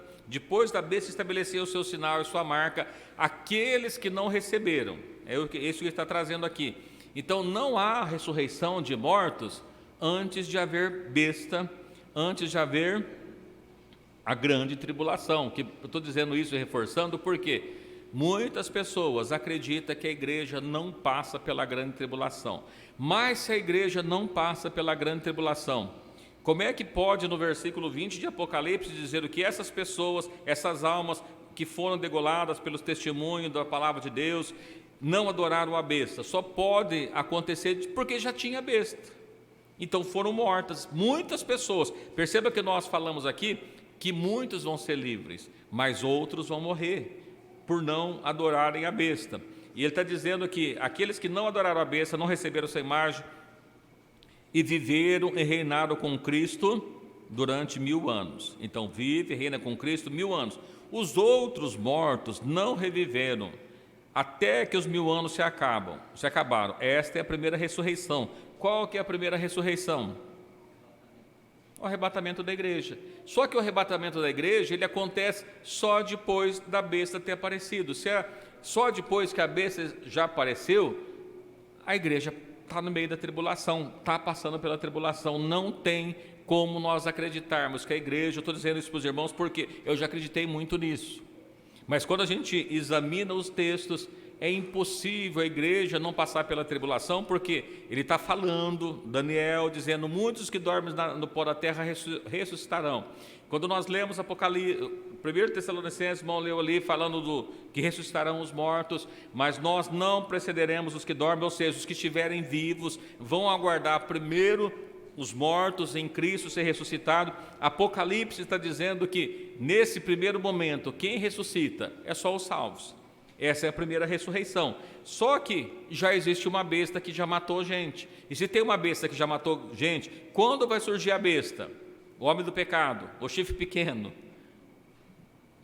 estabelecer o seu sinal e sua marca, aqueles que não receberam. É isso que ele está trazendo aqui. Então não há ressurreição de mortos antes de haver besta, antes de haver a grande tribulação. Que eu estou dizendo isso e reforçando porque muitas pessoas acreditam que a igreja não passa pela grande tribulação. Mas se a igreja não passa pela grande tribulação, como é que pode no versículo 20 de Apocalipse dizer o que essas pessoas, essas almas que foram degoladas pelos testemunhos da palavra de Deus, não adoraram a besta? Só pode acontecer porque já tinha besta. Então foram mortas muitas pessoas. Perceba que nós falamos aqui que muitos vão ser livres, mas outros vão morrer por não adorarem a besta. E ele está dizendo que aqueles que não adoraram a besta, não receberam sua imagem e viveram e reinaram com Cristo durante 1000 anos. Então vive e reina com Cristo 1000 anos. Os outros mortos não reviveram até que os 1000 anos se acabaram. Esta é a primeira ressurreição. Qual que é a primeira ressurreição? O arrebatamento da igreja. Só que o arrebatamento da igreja, ele acontece só depois da besta ter aparecido. Se é só depois que a besta já apareceu, a igreja está no meio da tribulação, está passando pela tribulação. Não tem como nós acreditarmos que a igreja, eu estou dizendo isso para os irmãos porque eu já acreditei muito nisso. Mas quando a gente examina os textos, é impossível a igreja não passar pela tribulação, porque ele está falando, Daniel, dizendo, muitos que dormem no pó da terra ressuscitarão. Quando nós lemos Apocalipse, 1 Tessalonicenses, irmão leu ali, falando que ressuscitarão os mortos, mas nós não precederemos os que dormem, ou seja, os que estiverem vivos, vão aguardar primeiro os mortos em Cristo ser ressuscitado. Apocalipse está dizendo que nesse primeiro momento quem ressuscita é só os salvos. Essa é a primeira ressurreição. Só que já existe uma besta que já matou gente. E se tem uma besta que já matou gente, quando vai surgir a besta? O homem do pecado, o chifre pequeno?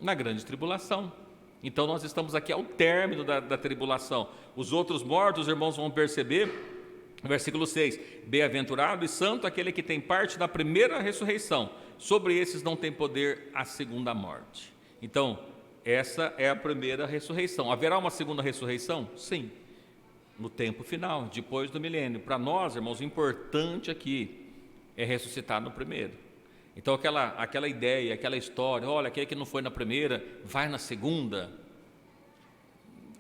Na grande tribulação. Então nós estamos aqui ao término da tribulação. Os outros mortos, os irmãos vão perceber, versículo 6, bem-aventurado e santo aquele que tem parte da primeira ressurreição. Sobre esses não tem poder a segunda morte. Então, essa é a primeira ressurreição. Haverá uma segunda ressurreição? Sim, no tempo final, depois do milênio. Para nós, irmãos, o importante aqui é ressuscitar no primeiro. Então aquela ideia, aquela história, olha, aquele que não foi na primeira, vai na segunda,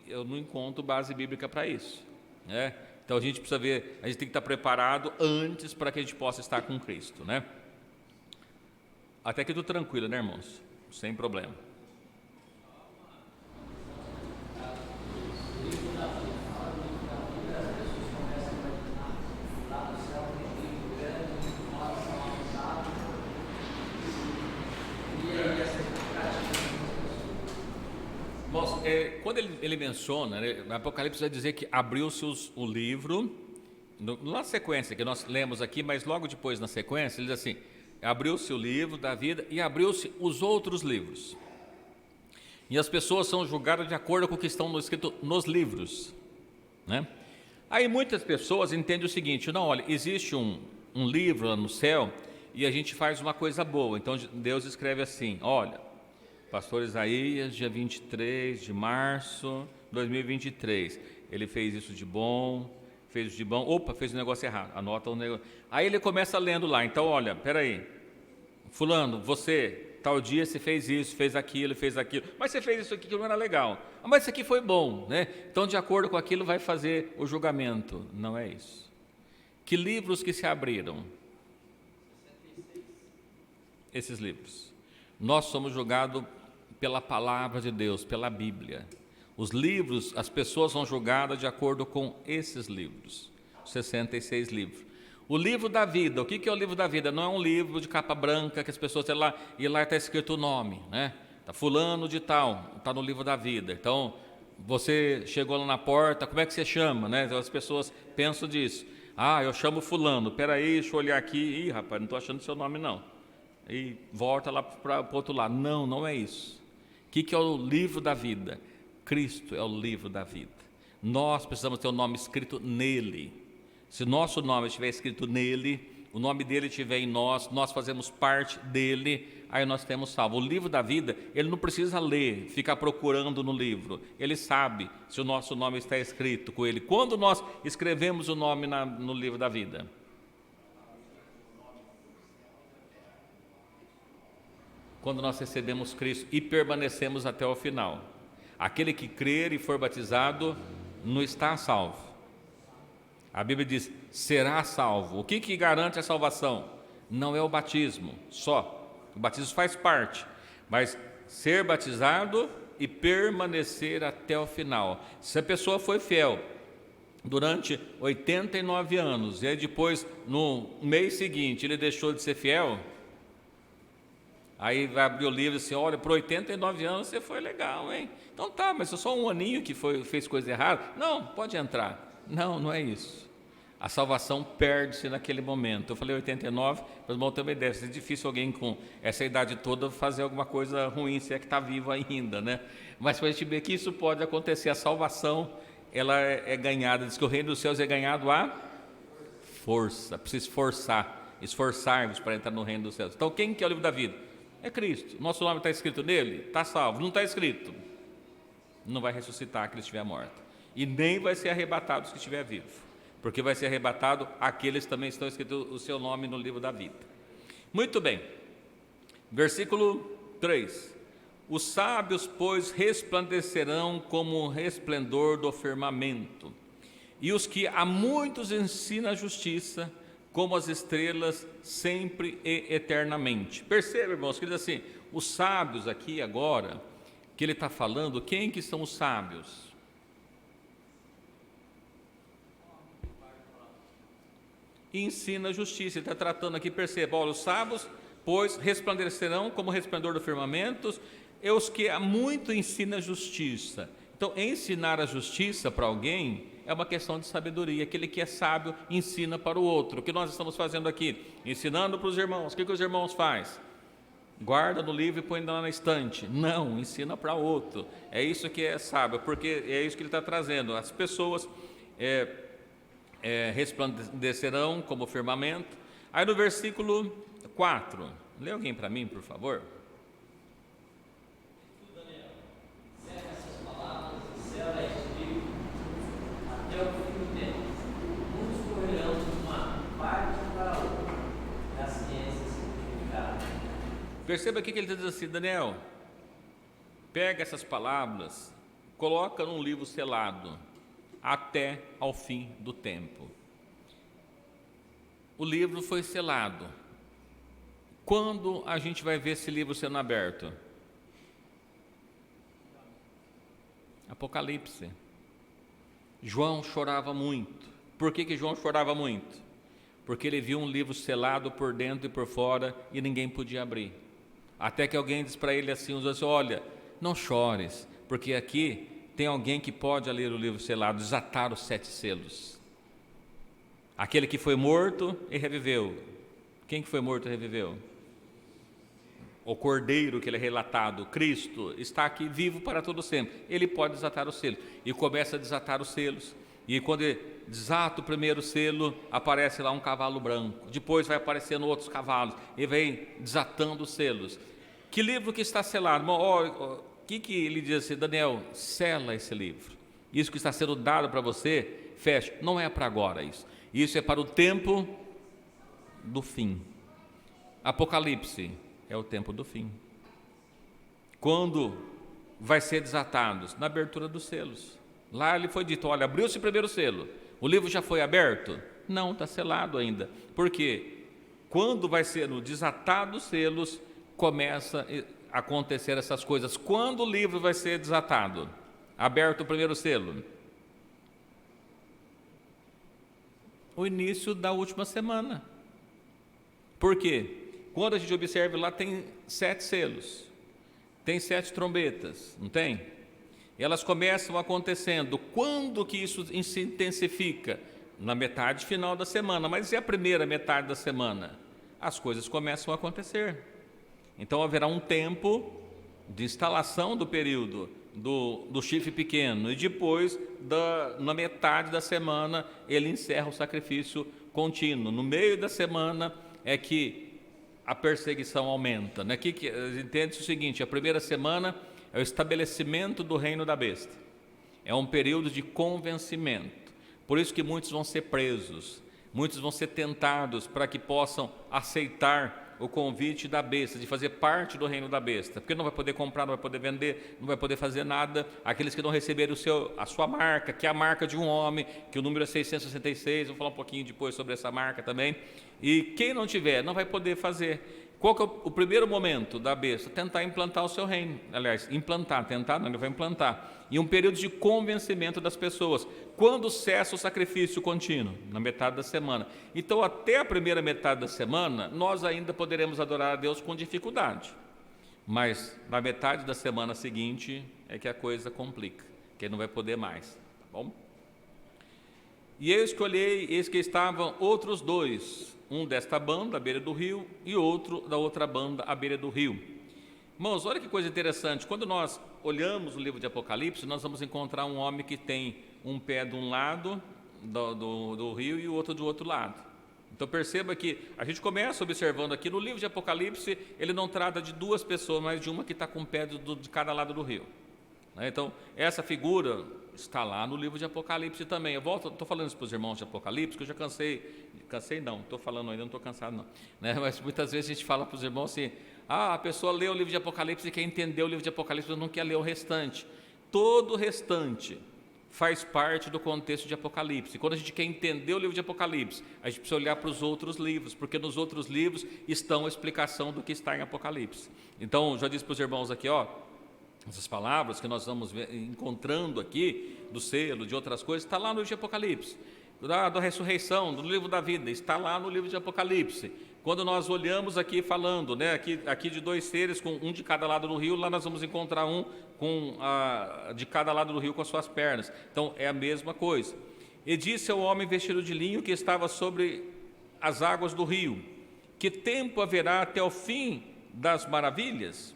eu não encontro base bíblica para isso, né? Então a gente precisa ver, a gente tem que estar preparado antes para que a gente possa estar com Cristo, né? Até que tudo tranquilo, né, irmãos? Sem problema. Quando ele menciona, né, no Apocalipse vai dizer que abriu-se o livro, na sequência que nós lemos aqui, mas logo depois na sequência, ele diz assim, abriu-se o livro da vida e abriu-se os outros livros. E as pessoas são julgadas de acordo com o que estão escrito nos livros, né? Aí muitas pessoas entendem o seguinte, não, olha, existe um livro lá no céu e a gente faz uma coisa boa, então Deus escreve assim, olha, Pastor Isaías, dia 23 de março de 2023, ele fez isso de bom, fez isso de bom, opa, fez um negócio errado, anota um negócio. Aí ele começa lendo lá, então olha, peraí, fulano, você, tal dia você fez isso, fez aquilo, mas você fez isso aqui que não era legal, mas isso aqui foi bom, né? Então de acordo com aquilo vai fazer o julgamento, não é isso. Que livros que se abriram? Esses livros. Nós somos julgados pela palavra de Deus, pela Bíblia. Os livros, as pessoas são julgadas de acordo com esses livros, 66 livros. O livro da vida, o que é o livro da vida? Não é um livro de capa branca que as pessoas têm lá, e lá está escrito o nome, né? Está fulano de tal, está no livro da vida. Então, você chegou lá na porta, como é que você chama, né? As pessoas pensam disso. Ah, eu chamo fulano, peraí, deixa eu olhar aqui, ih, rapaz, não estou achando seu nome não. E volta lá para o outro lado. Não, não é isso. O que é o livro da vida? Cristo é o livro da vida. Nós precisamos ter o nome escrito nele. Se nosso nome estiver escrito nele, o nome dele estiver em nós, nós fazemos parte dele, aí nós temos salvo. O livro da vida, ele não precisa ler, ficar procurando no livro. Ele sabe se o nosso nome está escrito com ele. Quando nós escrevemos o nome no livro da vida? Quando nós recebemos Cristo e permanecemos até o final. Aquele que crer e for batizado não está salvo. A Bíblia diz, será salvo. O que garante a salvação? Não é o batismo só. O batismo faz parte, mas ser batizado e permanecer até o final. Se a pessoa foi fiel durante 89 anos e aí depois, no mês seguinte, ele deixou de ser fiel, aí vai abrir o livro e assim, olha, por 89 anos você foi legal, hein? Então tá, mas só um aninho que fez coisa errada? Não, pode entrar. Não, não é isso. A salvação perde-se naquele momento. Eu falei 89, mas irmão, também deve ser difícil alguém com essa idade toda fazer alguma coisa ruim, se é que está vivo ainda, né? Mas para a gente ver que isso pode acontecer, a salvação, ela é ganhada, diz que o reino dos céus é ganhado a força, precisa esforçar-vos para entrar no reino dos céus. Então quem que é o livro da vida? É Cristo. Nosso nome está escrito nele? Está salvo. Não está escrito? Não vai ressuscitar aquele que estiver morto. E nem vai ser arrebatado os que estiver vivo. Porque vai ser arrebatado aqueles que também estão escritos o seu nome no livro da vida. Muito bem. Versículo 3. Os sábios, pois, resplandecerão como o resplendor do firmamento. E os que a muitos ensinam a justiça, como as estrelas, sempre e eternamente. Perceba, irmãos, que diz assim, os sábios aqui agora, que ele está falando, quem que são os sábios? e ensina a justiça. Ele está tratando aqui, perceba, olha, os sábios, pois resplandecerão como o resplendor do firmamento, e os que há muito ensinam a justiça. Então, ensinar a justiça para alguém é uma questão de sabedoria. Aquele que é sábio ensina para o outro. O que nós estamos fazendo aqui? Ensinando para os irmãos. O que os irmãos fazem? Guarda no livro e põe lá na estante. Não, ensina para outro. É isso que é sábio, porque é isso que ele está trazendo. As pessoas resplandecerão como o firmamento. Aí no versículo 4, lê alguém para mim, por favor. Perceba aqui que ele diz assim, Daniel, pega essas palavras, coloca num livro selado, até ao fim do tempo. O livro foi selado. Quando a gente vai ver esse livro sendo aberto? Apocalipse. João chorava muito. Por que João chorava muito? Porque ele viu um livro selado por dentro e por fora e ninguém podia abrir. Até que alguém disse para ele assim, olha, não chores, porque aqui tem alguém que pode ler o livro selado, desatar os 7 selos. Aquele que foi morto e reviveu. Quem que foi morto e reviveu? O Cordeiro que ele é relatado, Cristo, está aqui vivo para todo sempre. Ele pode desatar os selos. E começa a desatar os selos. E quando ele desata o primeiro selo, aparece lá um cavalo branco. Depois vai aparecendo outros cavalos. E vem desatando os selos. Que livro que está selado? O que ele diz assim? Daniel, sela esse livro. Isso que está sendo dado para você, fecha. Não é para agora isso. Isso é para o tempo do fim. Apocalipse é o tempo do fim. Quando vai ser desatados? Na abertura dos selos. Lá ele foi dito, olha, abriu-se o primeiro selo. O livro já foi aberto? Não, está selado ainda. Por quê? Quando vai ser desatado os selos, começa a acontecer essas coisas. Quando o livro vai ser desatado? Aberto o primeiro selo? O início da última semana. Por quê? Quando a gente observa lá tem 7 selos, tem 7 trombetas, não tem? Elas começam acontecendo. Quando que isso se intensifica? Na metade final da semana. Mas e a primeira metade da semana? As coisas começam a acontecer. Então haverá um tempo de instalação do período do chifre pequeno, e depois, na metade da semana, ele encerra o sacrifício contínuo. No meio da semana é que a perseguição aumenta. Aqui entende-se o seguinte: a primeira semana é o estabelecimento do reino da besta, é um período de convencimento. Por isso que muitos vão ser presos, muitos vão ser tentados para que possam aceitar o convite da besta, de fazer parte do reino da besta, porque não vai poder comprar, não vai poder vender, não vai poder fazer nada. Aqueles que não receberem a sua marca, que é a marca de um homem, que o número é 666, vou falar um pouquinho depois sobre essa marca também. E quem não tiver, não vai poder fazer. Qual que é o primeiro momento da besta? Tentar implantar o seu reino. Aliás, tentar não, ele vai implantar. E um período de convencimento das pessoas. Quando cessa o sacrifício contínuo? Na metade da semana. Então, até a primeira metade da semana, nós ainda poderemos adorar a Deus com dificuldade. Mas na metade da semana seguinte é que a coisa complica, que ele não vai poder mais. Tá bom? E eu escolhi, eis que estavam outros 2, um desta banda, à beira do rio, e outro da outra banda, à beira do rio. Irmãos, olha que coisa interessante. Quando nós olhamos o livro de Apocalipse, nós vamos encontrar um homem que tem um pé de um lado do rio e o outro do outro lado. Então perceba que a gente começa observando aqui no livro de Apocalipse, ele não trata de 2 pessoas, mas de uma que está com o pé de cada lado do rio. Então, essa figura está lá no livro de Apocalipse também. Eu estou falando isso para os irmãos de Apocalipse, que eu já cansei não, estou falando ainda, não estou cansado não. Mas muitas vezes a gente fala para os irmãos assim, a pessoa lê o livro de Apocalipse e quer entender o livro de Apocalipse, mas não quer ler o restante. Todo o restante faz parte do contexto de Apocalipse. Quando a gente quer entender o livro de Apocalipse, a gente precisa olhar para os outros livros, porque nos outros livros estão a explicação do que está em Apocalipse. Então, já disse para os irmãos aqui, essas palavras que nós vamos encontrando aqui, do selo, de outras coisas, está lá no livro de Apocalipse. da ressurreição, do livro da vida, está lá no livro de Apocalipse. Quando nós olhamos aqui falando, né, aqui de dois seres, com um de cada lado do rio, lá nós vamos encontrar um de cada lado do rio com as suas pernas. Então é a mesma coisa. E disse ao homem vestido de linho que estava sobre as águas do rio: que tempo haverá até o fim das maravilhas?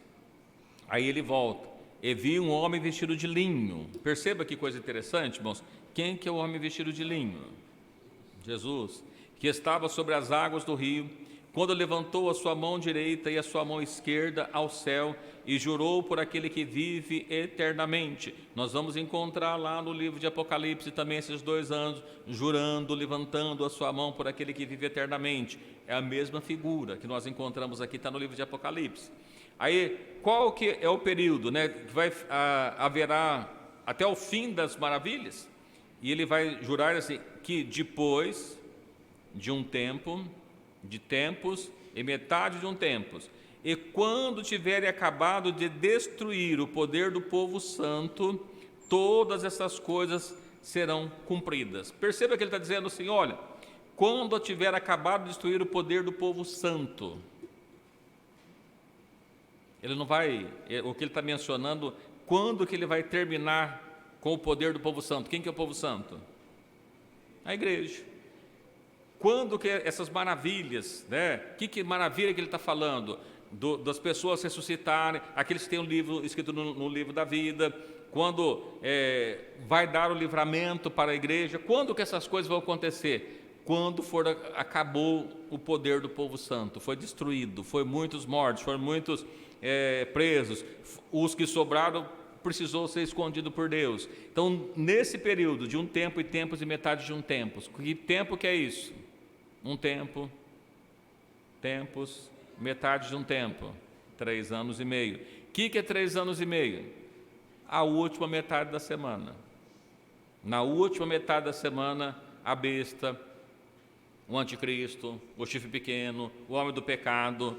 Aí ele volta, e viu um homem vestido de linho. Perceba que coisa interessante, irmãos. Quem que é o homem vestido de linho? Jesus, que estava sobre as águas do rio, quando levantou a sua mão direita e a sua mão esquerda ao céu e jurou por aquele que vive eternamente. Nós vamos encontrar lá no livro de Apocalipse também esses dois anjos jurando, levantando a sua mão por aquele que vive eternamente. É a mesma figura que nós encontramos aqui, está no livro de Apocalipse. Aí, qual que é o período, né, que haverá até o fim das maravilhas? E ele vai jurar assim, que depois de um tempo, de tempos e metade de um tempo, e quando tiverem acabado de destruir o poder do povo santo, todas essas coisas serão cumpridas. Perceba que ele está dizendo assim, olha, quando tiver acabado de destruir o poder do povo santo, ele não vai, o que ele está mencionando, quando que ele vai terminar com o poder do povo santo? Quem que é o povo santo? A igreja. Quando que essas maravilhas, né? Que maravilha que ele está falando? Das pessoas ressuscitarem, aqueles que têm um livro escrito no livro da vida, quando vai dar o livramento para a igreja, quando que essas coisas vão acontecer? Quando acabou o poder do povo santo, foi destruído, foi muitos mortos, foram muitos presos, os que sobraram precisou ser escondido por Deus. Então, nesse período de um tempo e tempos e metade de um tempo, que tempo que é isso? Um tempo, tempos, metade de um tempo, 3 anos e meio. O que é 3 anos e meio? A última metade da semana. Na última metade da semana, a besta, o anticristo, o chifre pequeno, o homem do pecado,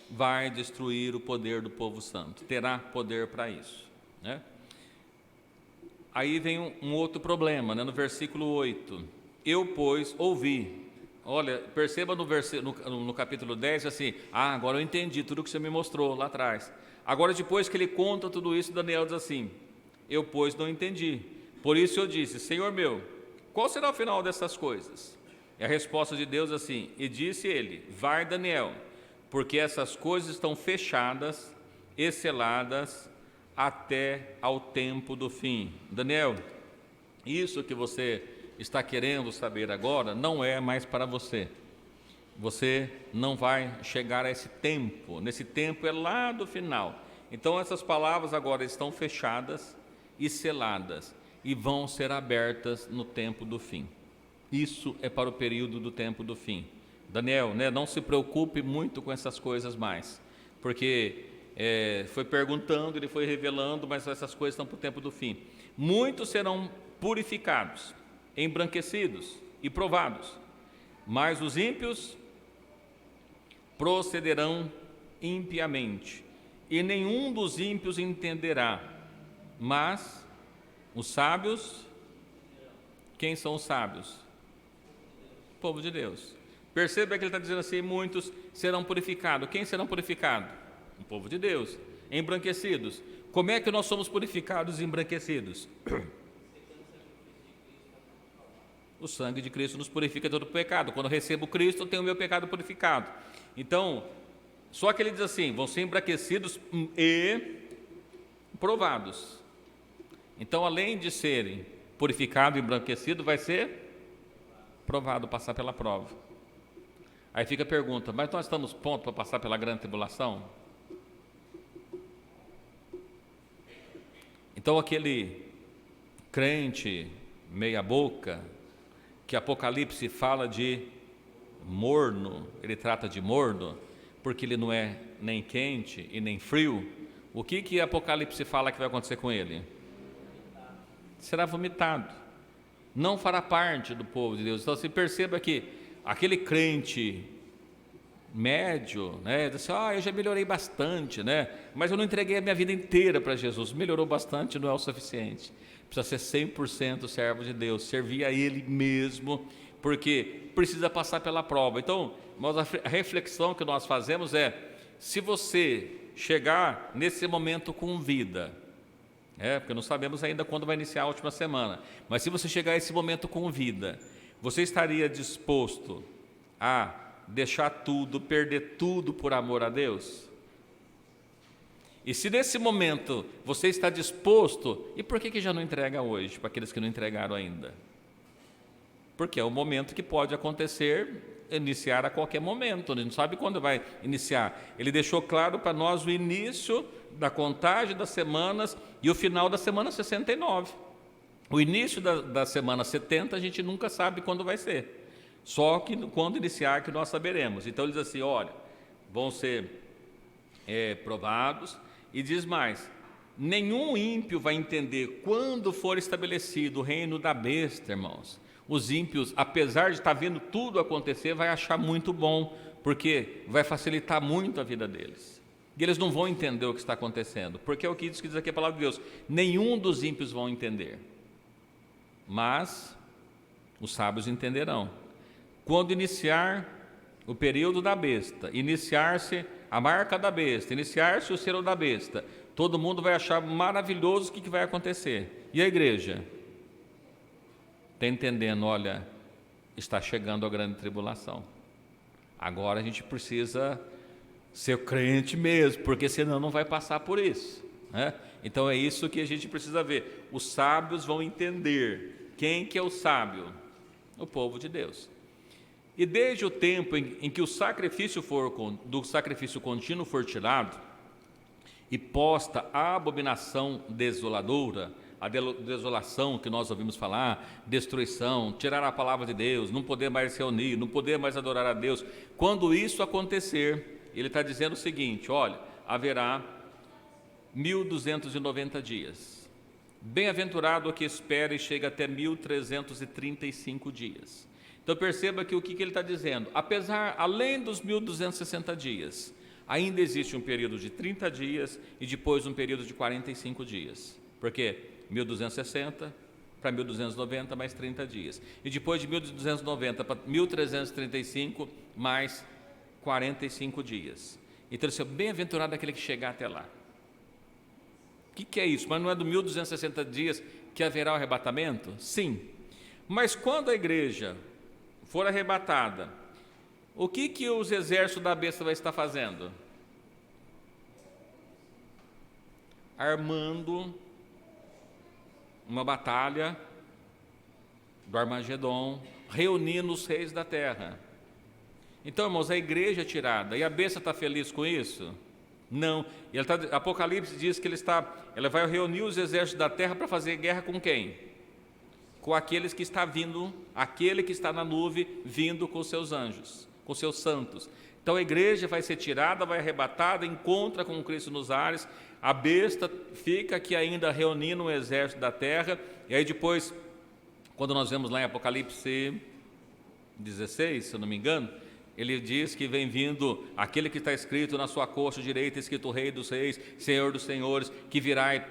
vai destruir o poder do povo santo. Terá poder para isso, né? Aí vem um outro problema, né? No versículo 8. Eu, pois, ouvi. Olha, perceba no capítulo 10, assim, agora eu entendi tudo que você me mostrou lá atrás. Agora, depois que ele conta tudo isso, Daniel diz assim, eu, pois, não entendi. Por isso eu disse, Senhor meu, qual será o final dessas coisas? E a resposta de Deus assim, e disse ele, vai, Daniel, porque essas coisas estão fechadas e seladas até ao tempo do fim. Daniel, isso que você está querendo saber agora não é mais para você. Você não vai chegar a esse tempo. Nesse tempo é lá do final. Então essas palavras agora estão fechadas e seladas e vão ser abertas no tempo do fim. Isso é para o período do tempo do fim. Daniel, né, não se preocupe muito com essas coisas mais, porque foi perguntando, ele foi revelando, mas essas coisas estão para o tempo do fim. Muitos serão purificados, embranquecidos e provados, mas os ímpios procederão impiamente, e nenhum dos ímpios entenderá, mas os sábios, quem são os sábios? O povo de Deus. Perceba que ele está dizendo assim, muitos serão purificados. Quem serão purificados? O povo de Deus. Embranquecidos. Como é que nós somos purificados e embranquecidos? O sangue de Cristo nos purifica de todo pecado. Quando eu recebo Cristo, eu tenho o meu pecado purificado. Então, só que ele diz assim, vão ser embranquecidos e provados. Então, além de serem purificado e embranquecido, vai ser provado, passar pela prova. Aí fica a pergunta, mas nós estamos prontos para passar pela grande tribulação? Então aquele crente meia boca, que Apocalipse fala de morno, ele trata de morno, porque ele não é nem quente e nem frio, o que Apocalipse fala que vai acontecer com ele? Será vomitado, não fará parte do povo de Deus. Então se perceba que aquele crente médio, né, diz assim, eu já melhorei bastante, né, mas eu não entreguei a minha vida inteira para Jesus. Melhorou bastante, não é o suficiente. Precisa ser 100% servo de Deus, servir a Ele mesmo, porque precisa passar pela prova. Então, a reflexão que nós fazemos é, se você chegar nesse momento com vida, porque não sabemos ainda quando vai iniciar a última semana, mas se você chegar a esse momento com vida, você estaria disposto a deixar tudo, perder tudo por amor a Deus? E se nesse momento você está disposto, e por que já não entrega hoje, para aqueles que não entregaram ainda? Porque é o momento que pode acontecer, iniciar a qualquer momento, a gente não sabe quando vai iniciar. Ele deixou claro para nós o início da contagem das semanas e o final da semana 69. O início da semana 70 a gente nunca sabe quando vai ser. Só que quando iniciar que nós saberemos. Então ele diz assim, olha, vão ser provados, e diz mais, nenhum ímpio vai entender quando for estabelecido o reino da besta, irmãos. Os ímpios, apesar de estar vendo tudo acontecer, vai achar muito bom, porque vai facilitar muito a vida deles. E eles não vão entender o que está acontecendo, porque é o que diz aqui a palavra de Deus, nenhum dos ímpios vão entender, mas os sábios entenderão. Quando iniciar o período da besta, iniciar-se a marca da besta, iniciar-se o selo da besta, todo mundo vai achar maravilhoso o que vai acontecer. E a igreja? Está entendendo, olha, está chegando a grande tribulação. Agora a gente precisa ser crente mesmo, porque senão não vai passar por isso, né? Então é isso que a gente precisa ver. Os sábios vão entender. Quem que é o sábio? O povo de Deus. E desde o tempo em que o sacrifício do sacrifício contínuo for tirado e posta a abominação desoladora, a desolação que nós ouvimos falar, destruição, tirar a palavra de Deus, não poder mais se reunir, não poder mais adorar a Deus, quando isso acontecer, ele está dizendo o seguinte, olha, haverá 1290 dias. Bem-aventurado o que espera e chega até 1335 dias. Então perceba que o que ele está dizendo, além dos 1260 dias, ainda existe um período de 30 dias e depois um período de 45 dias. Por quê? 1260 para 1290 mais 30 dias. E depois de 1290 para 1335 mais 45 dias. Então ele diz, bem-aventurado aquele que chegar até lá. O que é isso? Mas não é do 1260 dias que haverá o arrebatamento? Sim. Mas quando a igreja for arrebatada, o que os exércitos da besta vai estar fazendo? Armando uma batalha do Armagedon, reunindo os reis da terra. Então, irmãos, a igreja é tirada, e a besta está feliz com isso? Não. Apocalipse diz que ela vai reunir os exércitos da terra para fazer guerra com quem? Com aqueles que está vindo, aquele que está na nuvem, vindo com seus anjos, com seus santos. Então a igreja vai ser tirada, vai arrebatada, encontra com Cristo nos ares, a besta fica aqui ainda reunindo um exército da terra, e aí depois, quando nós vemos lá em Apocalipse 16, se eu não me engano, ele diz que vem vindo aquele que está escrito na sua coxa direita, escrito Rei dos Reis, Senhor dos Senhores, que virá e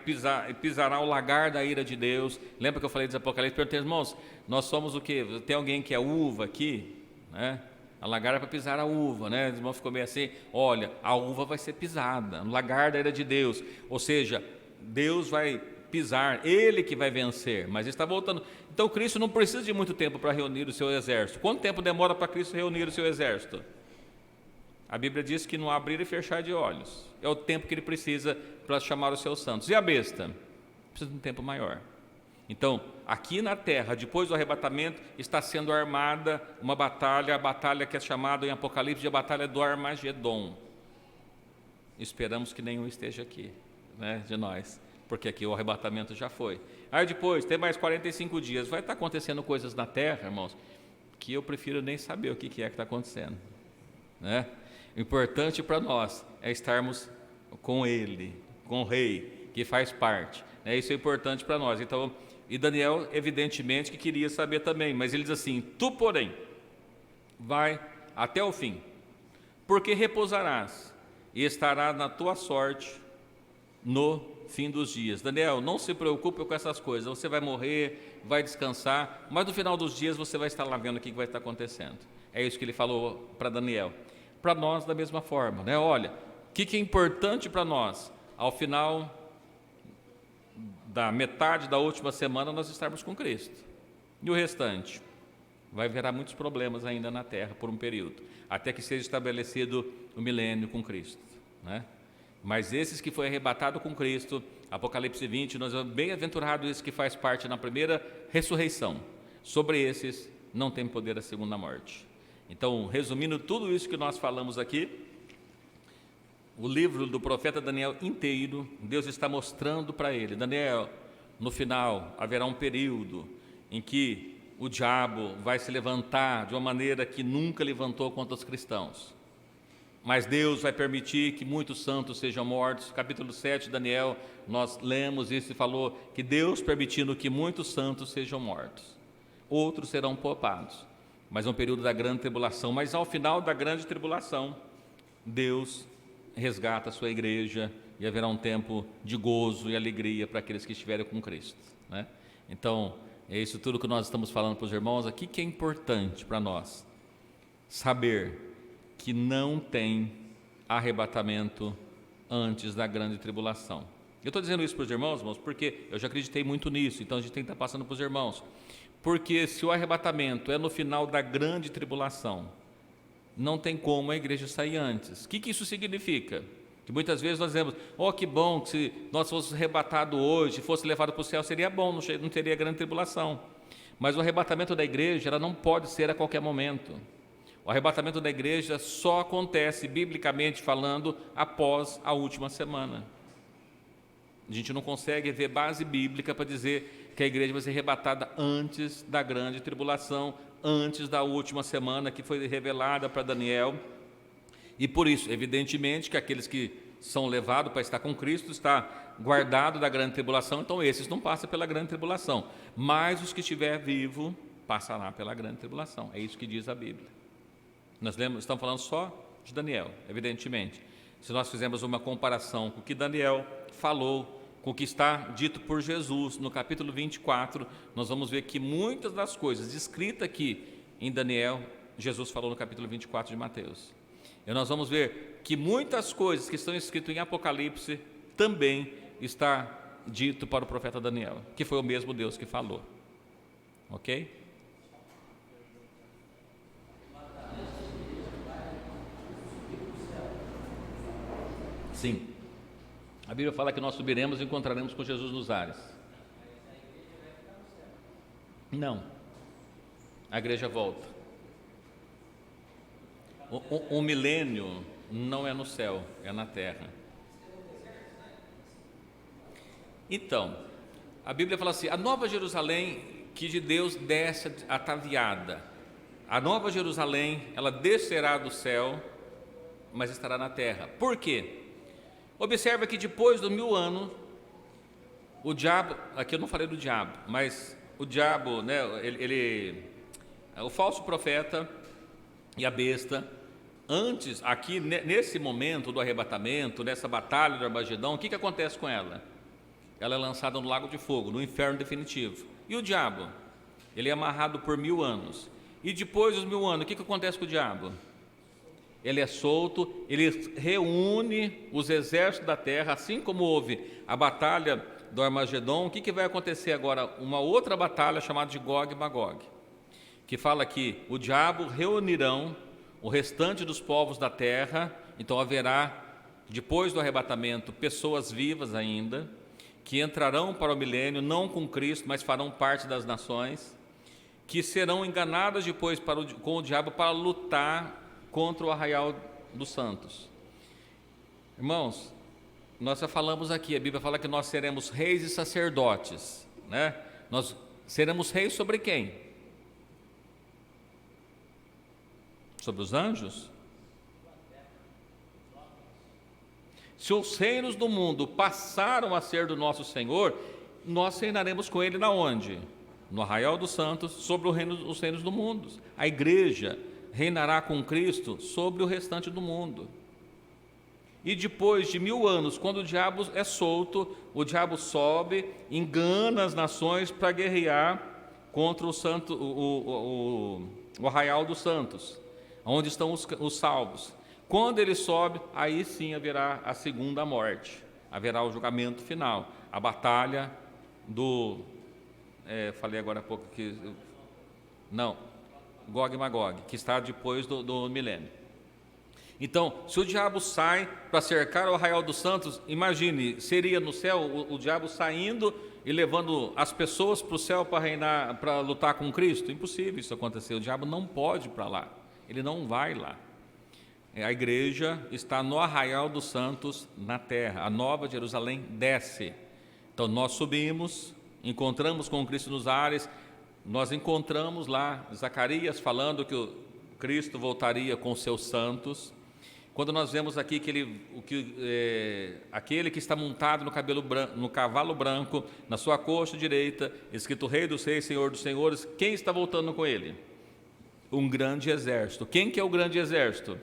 pisará o lagar da ira de Deus. Lembra que eu falei dos Apocalipse? Perguntei, irmãos, nós somos o quê? Tem alguém que é uva aqui? Né? A lagar é para pisar a uva, né? Os irmãos ficou meio assim, olha, a uva vai ser pisada, no lagar da ira de Deus. Ou seja, Deus vai pisar, Ele que vai vencer, mas Ele está voltando. Então Cristo não precisa de muito tempo para reunir o seu exército. Quanto tempo demora para Cristo reunir o seu exército? A Bíblia diz que no abrir e fechar de olhos. É o tempo que Ele precisa para chamar os seus santos. E a besta? Precisa de um tempo maior. Então, aqui na terra, depois do arrebatamento, está sendo armada uma batalha, a batalha que é chamada em Apocalipse de a batalha do Armagedon. Esperamos que nenhum esteja aqui, né, de nós, porque aqui o arrebatamento já foi. Aí depois, tem mais 45 dias, vai estar acontecendo coisas na terra, irmãos, que eu prefiro nem saber o que é que está acontecendo, né? O importante para nós é estarmos com Ele, com o Rei, que faz parte, né? Isso é importante para nós. Então, e Daniel, evidentemente, que queria saber também, mas ele diz assim, tu, porém, vai até o fim, porque repousarás e estará na tua sorte no fim dos dias. Daniel, não se preocupe com essas coisas, você vai morrer, vai descansar, mas no final dos dias você vai estar lá vendo o que vai estar acontecendo. É isso que ele falou para Daniel. Para nós da mesma forma, né? Olha, o que é importante para nós? Ao final da metade da última semana nós estarmos com Cristo. E o restante? Vai haverá muitos problemas ainda na terra por um período, até que seja estabelecido o milênio com Cristo, né? Mas esses que foi arrebatado com Cristo, Apocalipse 20, nós vamos bem-aventurado esse que faz parte na primeira ressurreição. Sobre esses não tem poder a segunda morte. Então, resumindo tudo isso que nós falamos aqui, o livro do profeta Daniel inteiro, Deus está mostrando para ele: Daniel, no final haverá um período em que o diabo vai se levantar de uma maneira que nunca levantou contra os cristãos. Mas Deus vai permitir que muitos santos sejam mortos. Capítulo 7 de Daniel, nós lemos isso e falou que Deus permitindo que muitos santos sejam mortos. Outros serão poupados. Mas é um período da grande tribulação. Mas ao final da grande tribulação, Deus resgata a sua igreja e haverá um tempo de gozo e alegria para aqueles que estiverem com Cristo, né? Então, é isso tudo que nós estamos falando para os irmãos aqui, que é importante para nós saber que não tem arrebatamento antes da grande tribulação. Eu estou dizendo isso para os irmãos, porque eu já acreditei muito nisso, então a gente tem que estar passando para os irmãos. Porque se o arrebatamento é no final da grande tribulação, não tem como a igreja sair antes. O que isso significa? Que muitas vezes nós dizemos: oh, que bom, que se nós fôssemos arrebatados hoje, fosse levado para o céu, seria bom, não teria grande tribulação. Mas o arrebatamento da igreja, ela não pode ser a qualquer momento. O arrebatamento da igreja só acontece, biblicamente falando, após a última semana. A gente não consegue ver base bíblica para dizer que a igreja vai ser arrebatada antes da grande tribulação, antes da última semana que foi revelada para Daniel. E por isso, evidentemente, que aqueles que são levados para estar com Cristo está guardado da grande tribulação, então esses não passam pela grande tribulação, mas os que estiver vivo passará pela grande tribulação. É isso que diz a Bíblia. Nós estamos falando só de Daniel, evidentemente. Se nós fizermos uma comparação com o que Daniel falou, com o que está dito por Jesus no capítulo 24, nós vamos ver que muitas das coisas escritas aqui em Daniel, Jesus falou no capítulo 24 de Mateus. E nós vamos ver que muitas coisas que estão escritas em Apocalipse também está dito para o profeta Daniel, que foi o mesmo Deus que falou. Ok? Sim. A Bíblia fala que nós subiremos e encontraremos com Jesus nos ares. Não. A igreja volta. O milênio não é no céu, é na terra. Então, a Bíblia fala assim: a nova Jerusalém que de Deus desce ataviada. A nova Jerusalém, ela descerá do céu, mas estará na terra. Por quê? Observa que depois do 1000 anos, o diabo, aqui eu não falei do diabo, mas o diabo, né, o falso profeta e a besta, antes, aqui nesse momento do arrebatamento, nessa batalha do Armagedão, o que acontece com ela? Ela é lançada no lago de fogo, no inferno definitivo. E o diabo? Ele é amarrado por 1000 anos. E depois dos 1000 anos, o que acontece com o diabo? Ele é solto, ele reúne os exércitos da terra, assim como houve a batalha do Armagedon. O que vai acontecer agora? Uma outra batalha chamada de Gog e Magog, que fala que o diabo reunirão o restante dos povos da terra. Então haverá, depois do arrebatamento, pessoas vivas ainda, que entrarão para o milênio, não com Cristo, mas farão parte das nações, que serão enganadas depois com o diabo para lutar contra o arraial dos santos. Irmãos, nós já falamos aqui, a Bíblia fala que nós seremos reis e sacerdotes, né? Nós seremos reis sobre quem? Sobre os anjos? Se os reinos do mundo passaram a ser do nosso Senhor, nós reinaremos com Ele na onde? No arraial dos santos, sobre os reinos do mundo. A igreja reinará com Cristo sobre o restante do mundo. E depois de 1000 anos, quando o diabo é solto, o diabo sobe, engana as nações para guerrear contra o arraial dos santos, onde estão os salvos. Quando ele sobe, aí sim haverá a segunda morte, haverá o julgamento final, a batalha do... falei agora há pouco que... Não, Gog e Magog, que está depois do milênio. Então, se o diabo sai para cercar o arraial dos santos, imagine, seria no céu o diabo saindo e levando as pessoas para o céu para reinar, para lutar com Cristo? Impossível isso acontecer, o diabo não pode ir para lá, ele não vai lá. A igreja está no arraial dos santos na terra, a nova Jerusalém desce. Então nós subimos, encontramos com Cristo nos ares, nós encontramos lá Zacarias falando que o Cristo voltaria com seus santos. Quando nós vemos aqui que aquele que está montado no cavalo branco, na sua coxa direita, escrito Rei dos Reis, Senhor dos Senhores, quem está voltando com ele? Um grande exército. Quem que é o grande exército?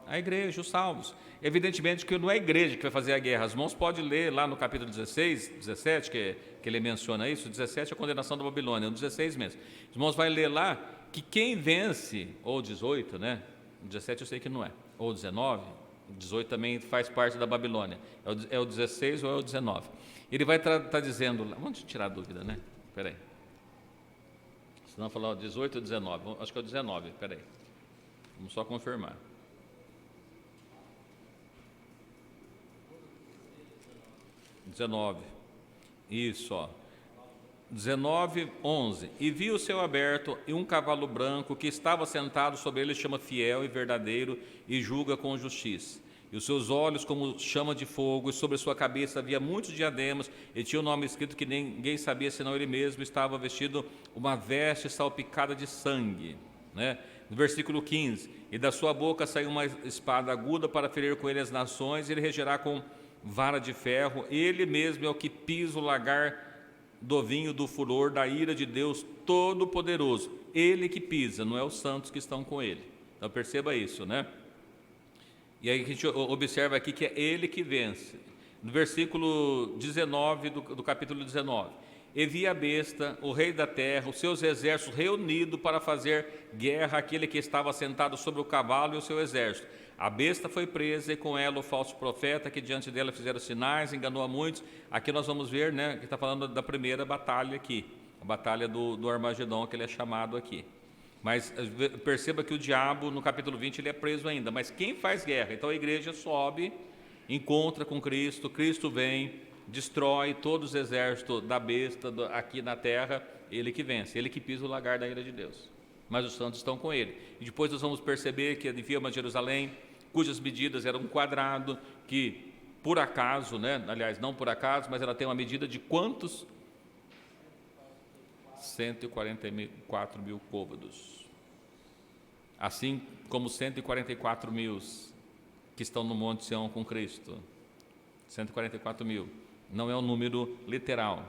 A igreja, os salvos. Evidentemente que não é a igreja que vai fazer a guerra. Os irmãos podem ler lá no capítulo 16, 17, que ele menciona isso. 17 é a condenação da Babilônia, o 16 mesmo. Os irmãos vão ler lá que quem vence, ou 18, né? 17 eu sei que não é, ou 19, 18 também faz parte da Babilônia, é o 16 ou é o 19. Ele vai estar dizendo, vamos tirar a dúvida, né? Espera aí. Senão falar 18 ou 19, acho que é o 19, espera aí. Vamos só confirmar. 19, isso, ó. 19, 11. E vi o céu aberto e um cavalo branco que estava sentado sobre ele, chama Fiel e Verdadeiro e julga com justiça. E os seus olhos como chama de fogo, e sobre sua cabeça havia muitos diademas, e tinha o nome escrito que ninguém sabia senão ele mesmo. Estava vestido uma veste salpicada de sangue, né? No versículo 15, e da sua boca saiu uma espada aguda para ferir com ele as nações, e ele regerá com vara de ferro. Ele mesmo é o que pisa o lagar do vinho do furor da ira de Deus Todo-Poderoso. Ele que pisa, não é os santos que estão com ele. Então perceba isso, né? E aí a gente observa aqui que é ele que vence. No versículo 19 do capítulo 19. E vi a besta, o rei da terra, os seus exércitos reunidos para fazer guerra àquele que estava sentado sobre o cavalo e o seu exército. A besta foi presa e com ela o falso profeta que diante dela fizeram sinais, enganou a muitos. Aqui nós vamos ver, né, que está falando da primeira batalha aqui, a batalha do Armagedon, que ele é chamado aqui. Mas perceba que o diabo, no capítulo 20, ele é preso ainda. Mas quem faz guerra? Então a igreja sobe, encontra com Cristo, Cristo vem, destrói todos os exércitos da besta aqui na terra, ele que vence, ele que pisa o lagar da ira de Deus. Mas os santos estão com ele. E depois nós vamos perceber que havia uma Jerusalém, cujas medidas eram um quadrado, que por acaso, né, aliás, não por acaso, mas ela tem uma medida de quantos? 144 mil côvados. Assim como 144 mil que estão no Monte Sião com Cristo. 144 mil. Não é um número literal,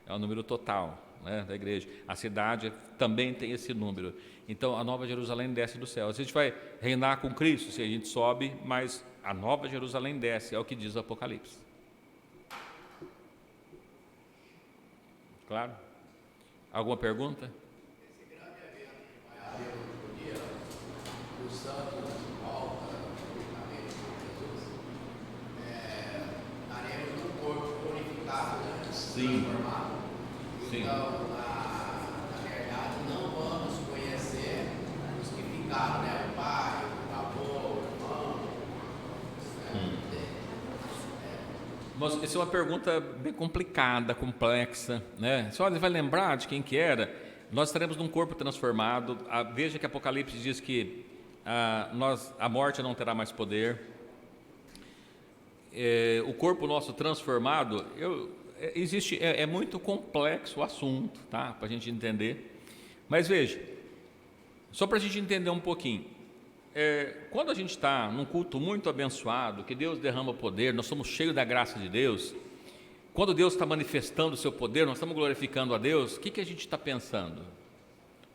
é um número total, né, da igreja. A cidade também tem esse número. Então a Nova Jerusalém desce do céu. A gente vai reinar com Cristo se a gente sobe, mas a Nova Jerusalém desce, é o que diz o Apocalipse. Claro? Alguma pergunta? Esse grande evento que vai haver no último dia, os santos voltam publicamente com Jesus, daremos um corpo glorificado, né? Sim. Transformado. Sim. Então, na verdade, não vamos conhecer os que ficaram, né? O pai, o avô, o irmão. Mas essa é uma pergunta bem complicada, complexa, né? Só vai lembrar de quem que era. Nós estaremos num corpo transformado. Veja que Apocalipse diz que a morte não terá mais poder. O corpo nosso transformado, é muito complexo o assunto, tá? Para a gente entender. Mas veja, só para a gente entender um pouquinho. Quando a gente está num culto muito abençoado, que Deus derrama poder, nós somos cheios da graça de Deus, quando Deus está manifestando o seu poder, nós estamos glorificando a Deus, o que a gente está pensando?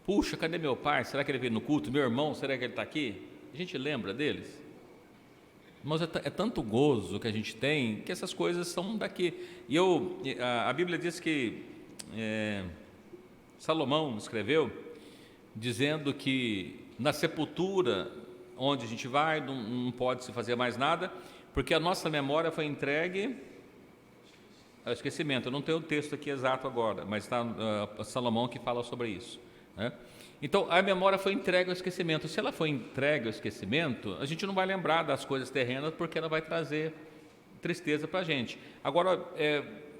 Puxa, cadê meu pai? Será que ele veio no culto? Meu irmão, será que ele está aqui? A gente lembra deles? Mas é tanto gozo que a gente tem, que essas coisas são daqui. E a Bíblia diz que Salomão escreveu, dizendo que na sepultura, onde a gente vai, não pode se fazer mais nada, porque a nossa memória foi entregue ao esquecimento. Eu não tenho o texto aqui exato agora, mas está Salomão que fala sobre isso, né? Então, a memória foi entregue ao esquecimento. Se ela foi entregue ao esquecimento, a gente não vai lembrar das coisas terrenas, porque ela vai trazer tristeza para a gente. Agora,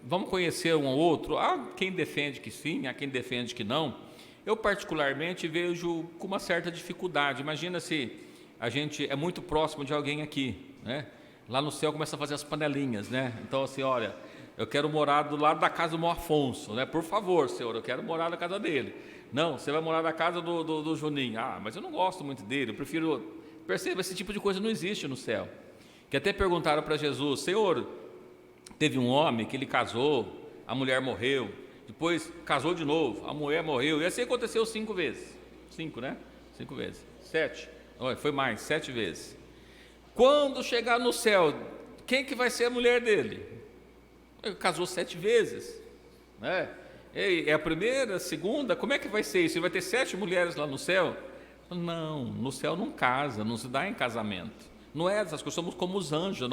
vamos conhecer um ao outro. Há quem defende que sim, há quem defende que não. Eu, particularmente, vejo com uma certa dificuldade. Imagina se a gente é muito próximo de alguém aqui, né? Lá no céu começa a fazer as panelinhas, né? Então, assim, olha, eu quero morar do lado da casa do Mó Afonso, né? Por favor, Senhor, eu quero morar na casa dele. Não, você vai morar na casa do Juninho. Ah, mas eu não gosto muito dele, eu prefiro... Perceba, esse tipo de coisa não existe no céu. Que até perguntaram para Jesus: Senhor, teve um homem que ele casou, a mulher morreu, depois casou de novo, a mulher morreu, e assim aconteceu 5 vezes. 5, né? 5 vezes. 7. Olha, foi mais, 7 vezes. Quando chegar no céu, quem que vai ser a mulher dele? Ele casou 7 vezes, né? É a primeira, a segunda, como é que vai ser isso? Ele vai ter 7 mulheres lá no céu? Não, no céu não casa, não se dá em casamento. Não é essas coisas, somos como os anjos,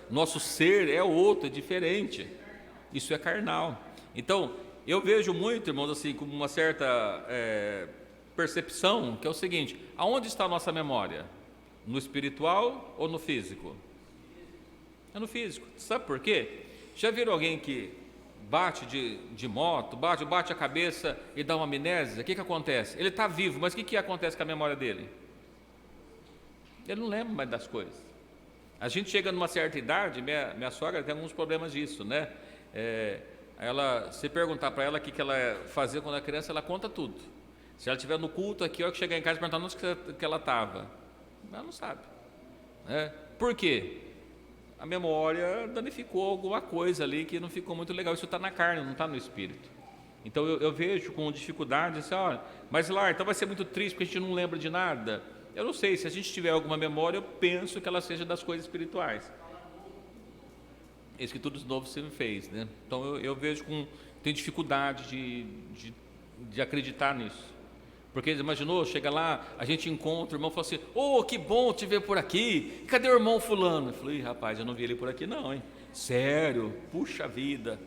nosso ser é outro, é diferente. Isso é carnal. Então, eu vejo muito, irmãos, assim, com uma certa percepção, que é o seguinte: aonde está a nossa memória? No espiritual ou no físico? É no físico. Sabe por quê? Já viram alguém que bate de moto, bate a cabeça e dá uma amnésia? O que acontece? Ele está vivo, mas o que acontece com a memória dele? Ele não lembra mais das coisas. A gente chega numa certa idade, minha sogra tem alguns problemas disso, né? Se perguntar para ela o que ela fazia quando era criança, ela conta tudo. Se ela estiver no culto aqui, hora que chegar em casa e perguntar onde que ela estava, ela não sabe, né? Por quê? A memória danificou alguma coisa ali que não ficou muito legal. Isso está na carne, não está no espírito. Então eu vejo com dificuldade assim, olha, mas lá, então vai ser muito triste porque a gente não lembra de nada. Eu não sei, se a gente tiver alguma memória, eu penso que ela seja das coisas espirituais. Isso que tudo novo se fez, né? Então eu vejo tenho dificuldade de acreditar nisso. Porque imaginou, chega lá, a gente encontra o irmão e fala assim: oh, que bom te ver por aqui, cadê o irmão fulano? Eu falei: rapaz, eu não vi ele por aqui não, hein? Sério, puxa vida,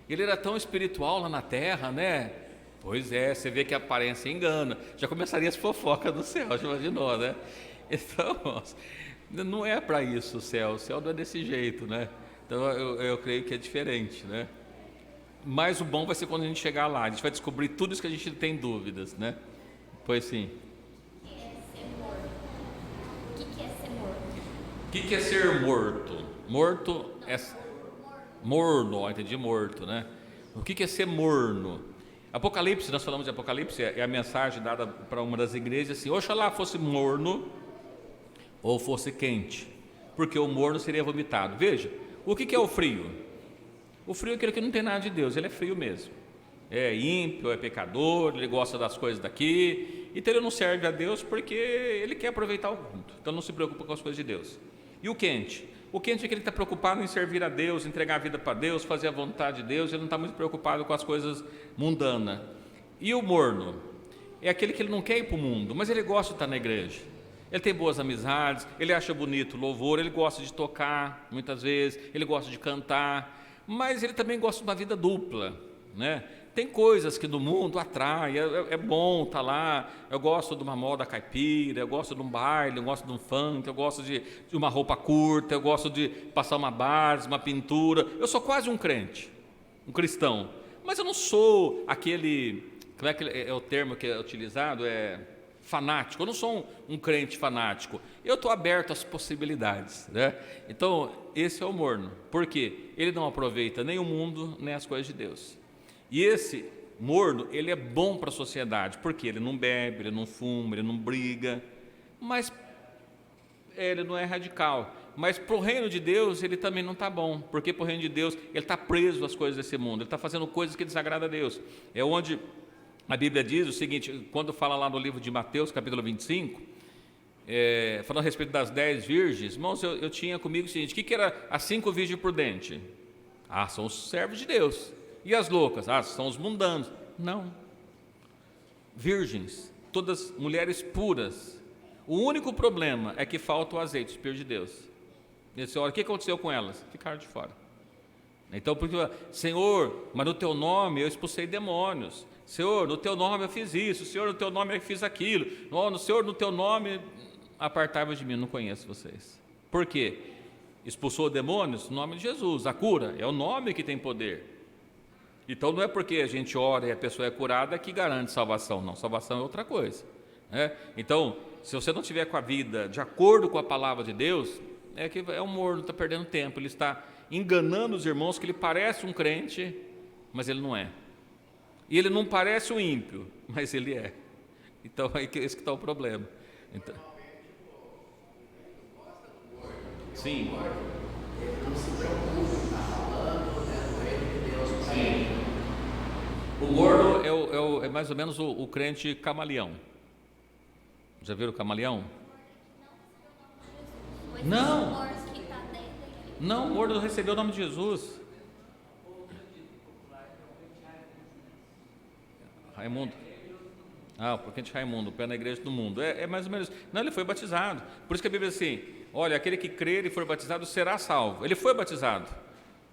ele era tão espiritual lá na terra, né? Pois é, você vê que a aparência engana. Já começaria as fofocas do céu, já imaginou, né? Então, não é para isso o céu não é desse jeito, né? Então eu creio que é diferente, né? Mas o bom vai ser quando a gente chegar lá, a gente vai descobrir tudo isso que a gente tem dúvidas, né? Pois sim. O que é ser morto? O que é ser morto? O que é ser morto? Morto é morno, entendi, morto, né? O que é ser morno? Apocalipse, nós falamos de Apocalipse, é a mensagem dada para uma das igrejas assim: oxalá fosse morno ou fosse quente, porque o morno seria vomitado. Veja, o que é o frio? O frio é aquele que não tem nada de Deus, ele é frio mesmo. É ímpio, é pecador, ele gosta das coisas daqui, então ele não serve a Deus porque ele quer aproveitar o mundo, então não se preocupa com as coisas de Deus. E o quente? O quente é aquele que está preocupado em servir a Deus, entregar a vida para Deus, fazer a vontade de Deus, ele não está muito preocupado com as coisas mundanas. E o morno? É aquele que ele não quer ir para o mundo, mas ele gosta de estar na igreja. Ele tem boas amizades, ele acha bonito o louvor, ele gosta de tocar muitas vezes, ele gosta de cantar, mas ele também gosta de uma vida dupla, né? Tem coisas que no mundo atraem, é bom estar lá, eu gosto de uma moda caipira, eu gosto de um baile, eu gosto de um funk, eu gosto de uma roupa curta, eu gosto de passar uma base, uma pintura. Eu sou quase um crente, um cristão, mas eu não sou aquele, como é que é o termo que é utilizado? É fanático. Eu não sou um crente fanático, eu estou aberto às possibilidades, né? Então esse é o morno, porque ele não aproveita nem o mundo, nem as coisas de Deus. E esse morno, ele é bom para a sociedade, porque ele não bebe, ele não fuma, ele não briga, mas ele não é radical. Mas para o reino de Deus, ele também não está bom, porque para o reino de Deus, ele está preso às coisas desse mundo, ele está fazendo coisas que desagradam a Deus. É onde A Bíblia diz o seguinte, quando fala lá no livro de Mateus, capítulo 25, falando a respeito das 10 virgens, irmãos, eu tinha comigo o seguinte, o que era as 5 virgens prudentes? São os servos de Deus. E as loucas? São os mundanos. Não. Virgens, todas mulheres puras. O único problema é que falta o azeite, o Espírito de Deus. E a senhora, o que aconteceu com elas? Ficaram de fora. Então, porque, Senhor, mas no teu nome eu expulsei demônios. Senhor, no teu nome eu fiz isso. Senhor, no teu nome eu fiz aquilo. Senhor, no teu nome, apartai-vos de mim, não conheço vocês. Por quê? Expulsou demônios no nome de Jesus. A cura é o nome que tem poder. Então, não é porque a gente ora e a pessoa é curada que garante salvação. Não, salvação é outra coisa. Então, se você não tiver com a vida de acordo com a palavra de Deus, é que é um morno, está perdendo tempo. Ele está enganando os irmãos que ele parece um crente, mas ele não é. E ele não parece um ímpio, mas ele é. Então, é esse que está o problema. Então, sim. Não se preocupe, está falando, o reino de Deus para ele. O morno é mais ou menos o crente camaleão. Já viram o camaleão? Não. Não, o morno não recebeu o nome de Jesus. Raimundo. O crente Raimundo, o pé na igreja do mundo. É mais ou menos. Não, ele foi batizado. Por isso que a Bíblia diz assim: olha, aquele que crer e for batizado será salvo. Ele foi batizado,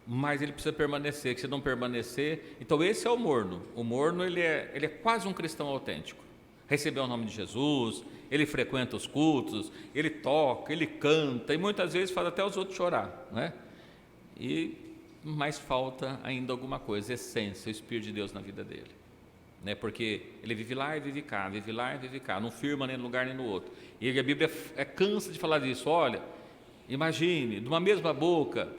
mas ele precisa permanecer. Que se não permanecer, então esse é o morno. O morno ele é quase um cristão autêntico. Recebeu o nome de Jesus, ele frequenta os cultos, ele toca, ele canta e muitas vezes faz até os outros chorar, né? Mas falta ainda alguma coisa, essência, o Espírito de Deus na vida dele, né? Porque ele vive lá e vive cá, vive lá e vive cá, não firma nem no lugar nem no outro. E a Bíblia cansa de falar disso. Olha, imagine, de uma mesma boca,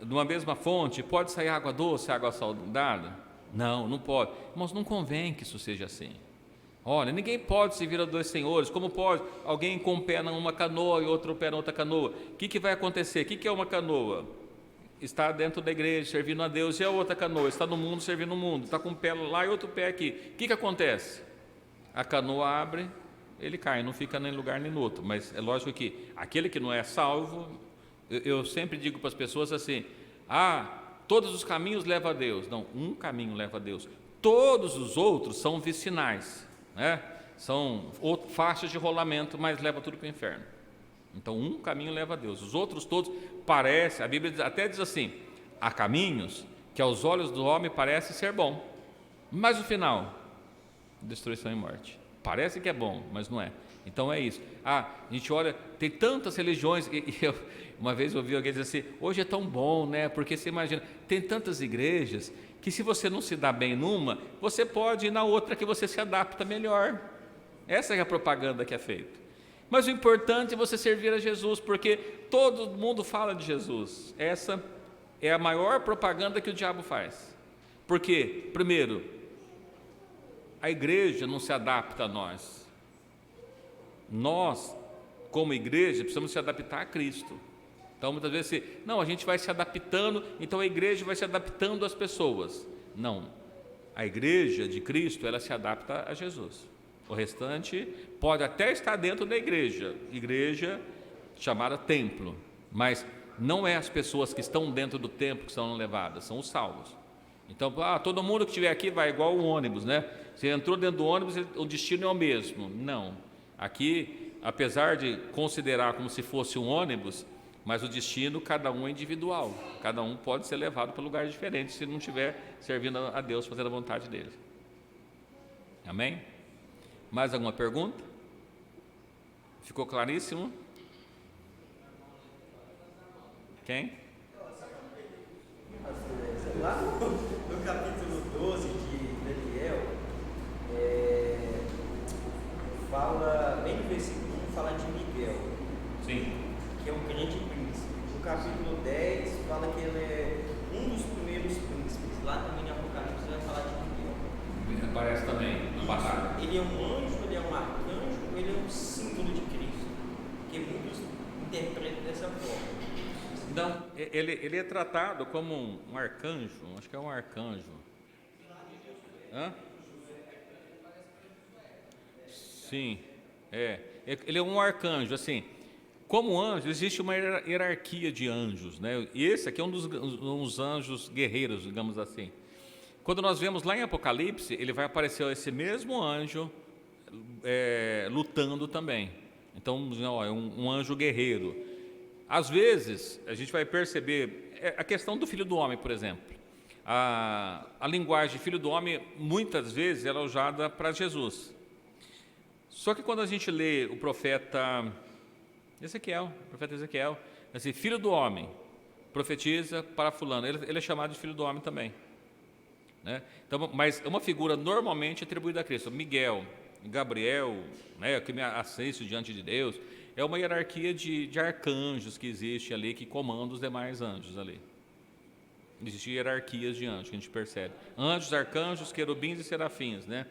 de uma mesma fonte, pode sair água doce, água salgada? Não, não pode. Irmãos, não convém que isso seja assim. Olha, ninguém pode servir a 2 senhores. Como pode alguém com um pé numa canoa e outro pé na outra canoa? O que vai acontecer? O que é uma canoa? Está dentro da igreja servindo a Deus, e a outra canoa está no mundo servindo o mundo, está com um pé lá e outro pé aqui. O que acontece? A canoa abre, ele cai, não fica nem em lugar nem no outro. Mas é lógico que aquele que não é salvo, eu sempre digo para as pessoas assim: todos os caminhos levam a Deus. Não, um caminho leva a Deus. Todos os outros são vicinais, né? São faixas de rolamento, mas leva tudo para o inferno. Então um caminho leva a Deus, os outros todos parece, a Bíblia até diz assim: há caminhos que aos olhos do homem parece ser bom, mas o final, destruição e morte. Parece que é bom, mas não é. Então é isso. A gente olha, tem tantas religiões, uma vez eu ouvi alguém dizer assim: hoje é tão bom, né? Porque você imagina, tem tantas igrejas que se você não se dá bem numa, você pode ir na outra que você se adapta melhor. Essa é a propaganda que é feita. Mas o importante é você servir a Jesus, porque todo mundo fala de Jesus. Essa é a maior propaganda que o diabo faz. Porque, primeiro, a igreja não se adapta a nós. Nós, como igreja, precisamos se adaptar a Cristo. Então, muitas vezes, a gente vai se adaptando, então a igreja vai se adaptando às pessoas. Não, a igreja de Cristo, ela se adapta a Jesus. O restante pode até estar dentro da igreja chamada templo, mas não é as pessoas que estão dentro do templo que são levadas, são os salvos. Então, todo mundo que estiver aqui vai igual o ônibus, né? Você entrou dentro do ônibus, o destino é o mesmo. Não, aqui, apesar de considerar como se fosse um ônibus, mas o destino, cada um é individual, cada um pode ser levado para lugares diferentes se não estiver servindo a Deus, fazendo a vontade dele. Amém? Mais alguma pergunta? Ficou claríssimo? Quem? Lá no capítulo 12 de Daniel, fala, bem no versículo 1, fala de Miguel. Sim. Que é um grande príncipe. No capítulo 10, fala que ele é um dos primeiros príncipes. Lá também no Apocalipse vai falar de Miguel. Aparece também na batalha. Ele é um anjo, ele é um arcanjo, ele é um símbolo de Cristo, que muitos interpretam dessa forma. Não, ele é tratado como um arcanjo, acho que é um arcanjo. Sim, ele é um arcanjo, assim, como anjo, existe uma hierarquia de anjos, né? E esse aqui é um dos anjos guerreiros, digamos assim. Quando nós vemos lá em Apocalipse, ele vai aparecer esse mesmo anjo lutando também. Então, é um anjo guerreiro. Às vezes, a gente vai perceber a questão do Filho do Homem, por exemplo. A linguagem Filho do Homem, muitas vezes, ela é usada para Jesus. Só que quando a gente lê o profeta Ezequiel, assim, Filho do Homem, profetiza para fulano, ele é chamado de Filho do Homem também, né? Então, mas é uma figura normalmente atribuída a Cristo. Miguel, Gabriel, né, que me assiste diante de Deus, é uma hierarquia de arcanjos que existe ali, que comanda os demais anjos ali. Existem hierarquias de anjos que a gente percebe. Anjos, arcanjos, querubins e serafins, né?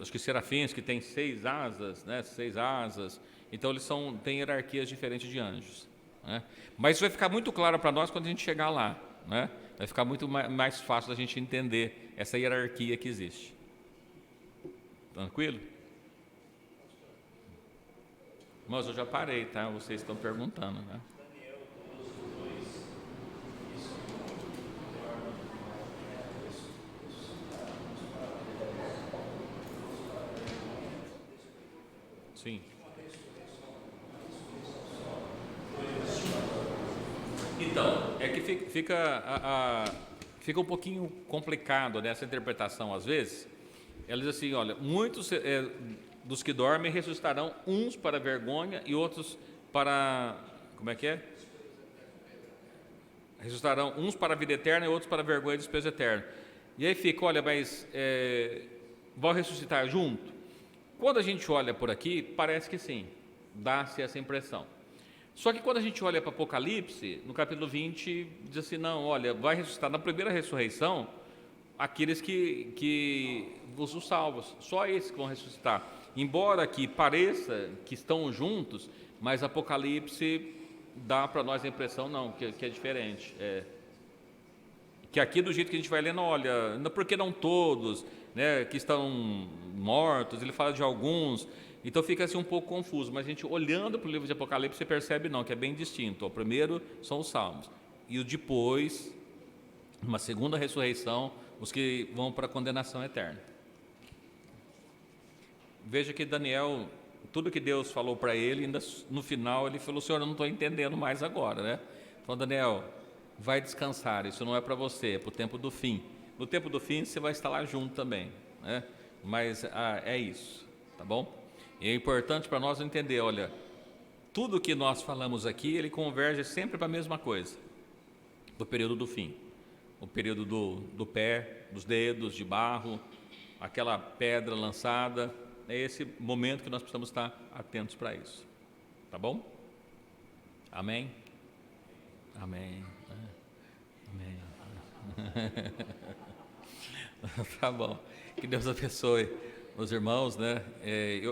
Acho que serafins que tem 6 asas, né? 6 asas. Então eles têm hierarquias diferentes de anjos, né? Mas isso vai ficar muito claro para nós quando a gente chegar lá, né? Vai ficar muito mais fácil da gente entender essa hierarquia que existe. Tranquilo? Mas eu já parei, tá? Vocês estão perguntando, né? Sim. Então, é que fica um pouquinho complicado nessa interpretação às vezes. Ela diz assim, olha, muitos dos que dormem ressuscitarão, uns para vergonha e outros para, como é que é? Ressuscitarão uns para a vida eterna e outros para a vergonha e desprezo eterno. E aí fica, olha, mas vão ressuscitar junto? Quando a gente olha por aqui, parece que sim, dá-se essa impressão. Só que quando a gente olha para Apocalipse, no capítulo 20, diz assim, não, olha, vai ressuscitar na primeira ressurreição aqueles que os salvos, só esses que vão ressuscitar. Embora aqui pareça que estão juntos, mas Apocalipse dá para nós a impressão, não, que é diferente. Que aqui do jeito que a gente vai lendo, olha, por que não todos, né, que estão mortos, ele fala de alguns, então fica assim um pouco confuso, mas a gente olhando para o livro de Apocalipse, você percebe não, que é bem distinto. O primeiro são os salvos, e o depois, uma segunda ressurreição, os que vão para a condenação eterna. Veja que Daniel, tudo que Deus falou para ele, ainda no final ele falou, Senhor, eu não estou entendendo mais agora, né? Falou, Daniel, vai descansar, isso não é para você, é para o tempo do fim. No tempo do fim você vai estar lá junto também, né? Mas é isso, tá bom? E é importante para nós entender, olha, tudo que nós falamos aqui, ele converge sempre para a mesma coisa, do período do fim, o período do pé, dos dedos, de barro, aquela pedra lançada, é esse momento que nós precisamos estar atentos para isso, tá bom? Amém? Amém. Amém. Tá bom, que Deus abençoe os irmãos, né?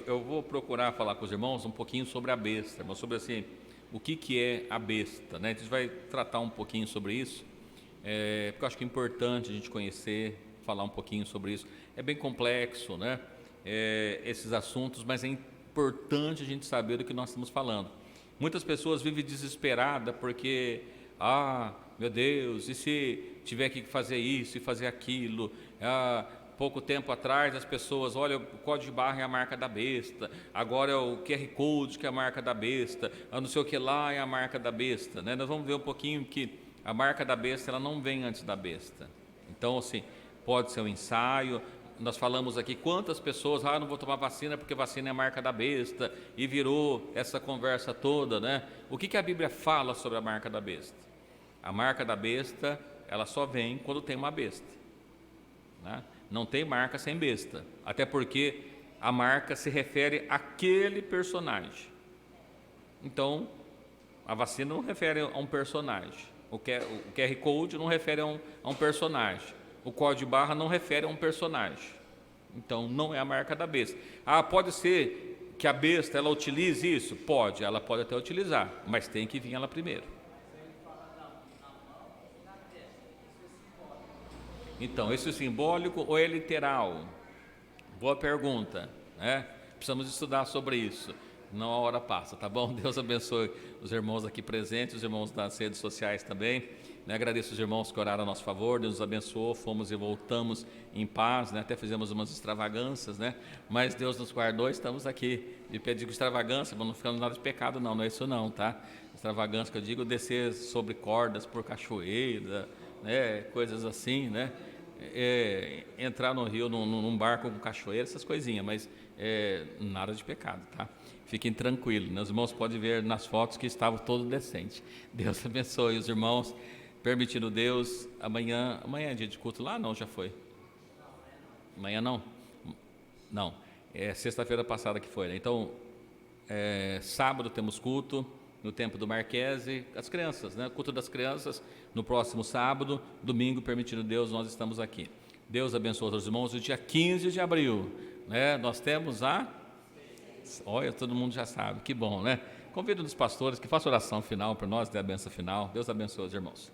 Eu vou procurar falar com os irmãos um pouquinho sobre a besta, mas sobre assim, o que é a besta, né? A gente vai tratar um pouquinho sobre isso, porque eu acho que é importante a gente conhecer, falar um pouquinho sobre isso. É bem complexo, né? Esses assuntos, mas é importante a gente saber do que nós estamos falando. Muitas pessoas vivem desesperadas porque, meu Deus, e se tiver que fazer isso e fazer aquilo? Pouco tempo atrás as pessoas, olha, o código de barra é a marca da besta, agora é o QR Code que é a marca da besta, não sei o que lá é a marca da besta, né? Nós vamos ver um pouquinho que a marca da besta, ela não vem antes da besta. Então, assim, pode ser um ensaio. Nós falamos aqui quantas pessoas, não vou tomar vacina porque vacina é a marca da besta, e virou essa conversa toda, né? O que a Bíblia fala sobre a marca da besta? A marca da besta, ela só vem quando tem uma besta, né? Não tem marca sem besta, até porque a marca se refere àquele personagem. Então, a vacina não refere a um personagem, o QR Code não refere a um personagem, o código de barra não refere a um personagem. Então, não é a marca da besta. Pode ser que a besta ela utilize isso? Pode, ela pode até utilizar, mas tem que vir ela primeiro. Então, isso é simbólico ou é literal? Boa pergunta, né? precisamos estudar sobre isso. Não a hora passa, tá bom? Deus abençoe os irmãos aqui presentes, os irmãos das redes sociais também. Agradeço os irmãos que oraram a nosso favor, Deus nos abençoou, fomos e voltamos em paz, até fizemos umas extravagâncias, mas Deus nos guardou, estamos aqui. E pedir extravagância, não ficamos nada de pecado não é isso não, tá? Extravagância que eu digo, descer sobre cordas por cachoeira, coisas assim, entrar no rio, num barco com cachoeira, essas coisinhas, mas nada de pecado, tá? Fiquem tranquilos, os irmãos podem ver nas fotos que estava todo decente. Deus abençoe os irmãos, permitindo Deus, amanhã é dia de culto lá? Não, já foi. Amanhã não? Não, é sexta-feira passada que foi, Então, sábado temos culto no Templo do Marquese, as crianças, culto das crianças, no próximo sábado, domingo, permitindo Deus, nós estamos aqui. Deus abençoe os irmãos, o dia 15 de abril, nós temos olha, todo mundo já sabe, que bom, Convido os pastores que façam oração final para nós, dê a benção final. Deus abençoe os irmãos.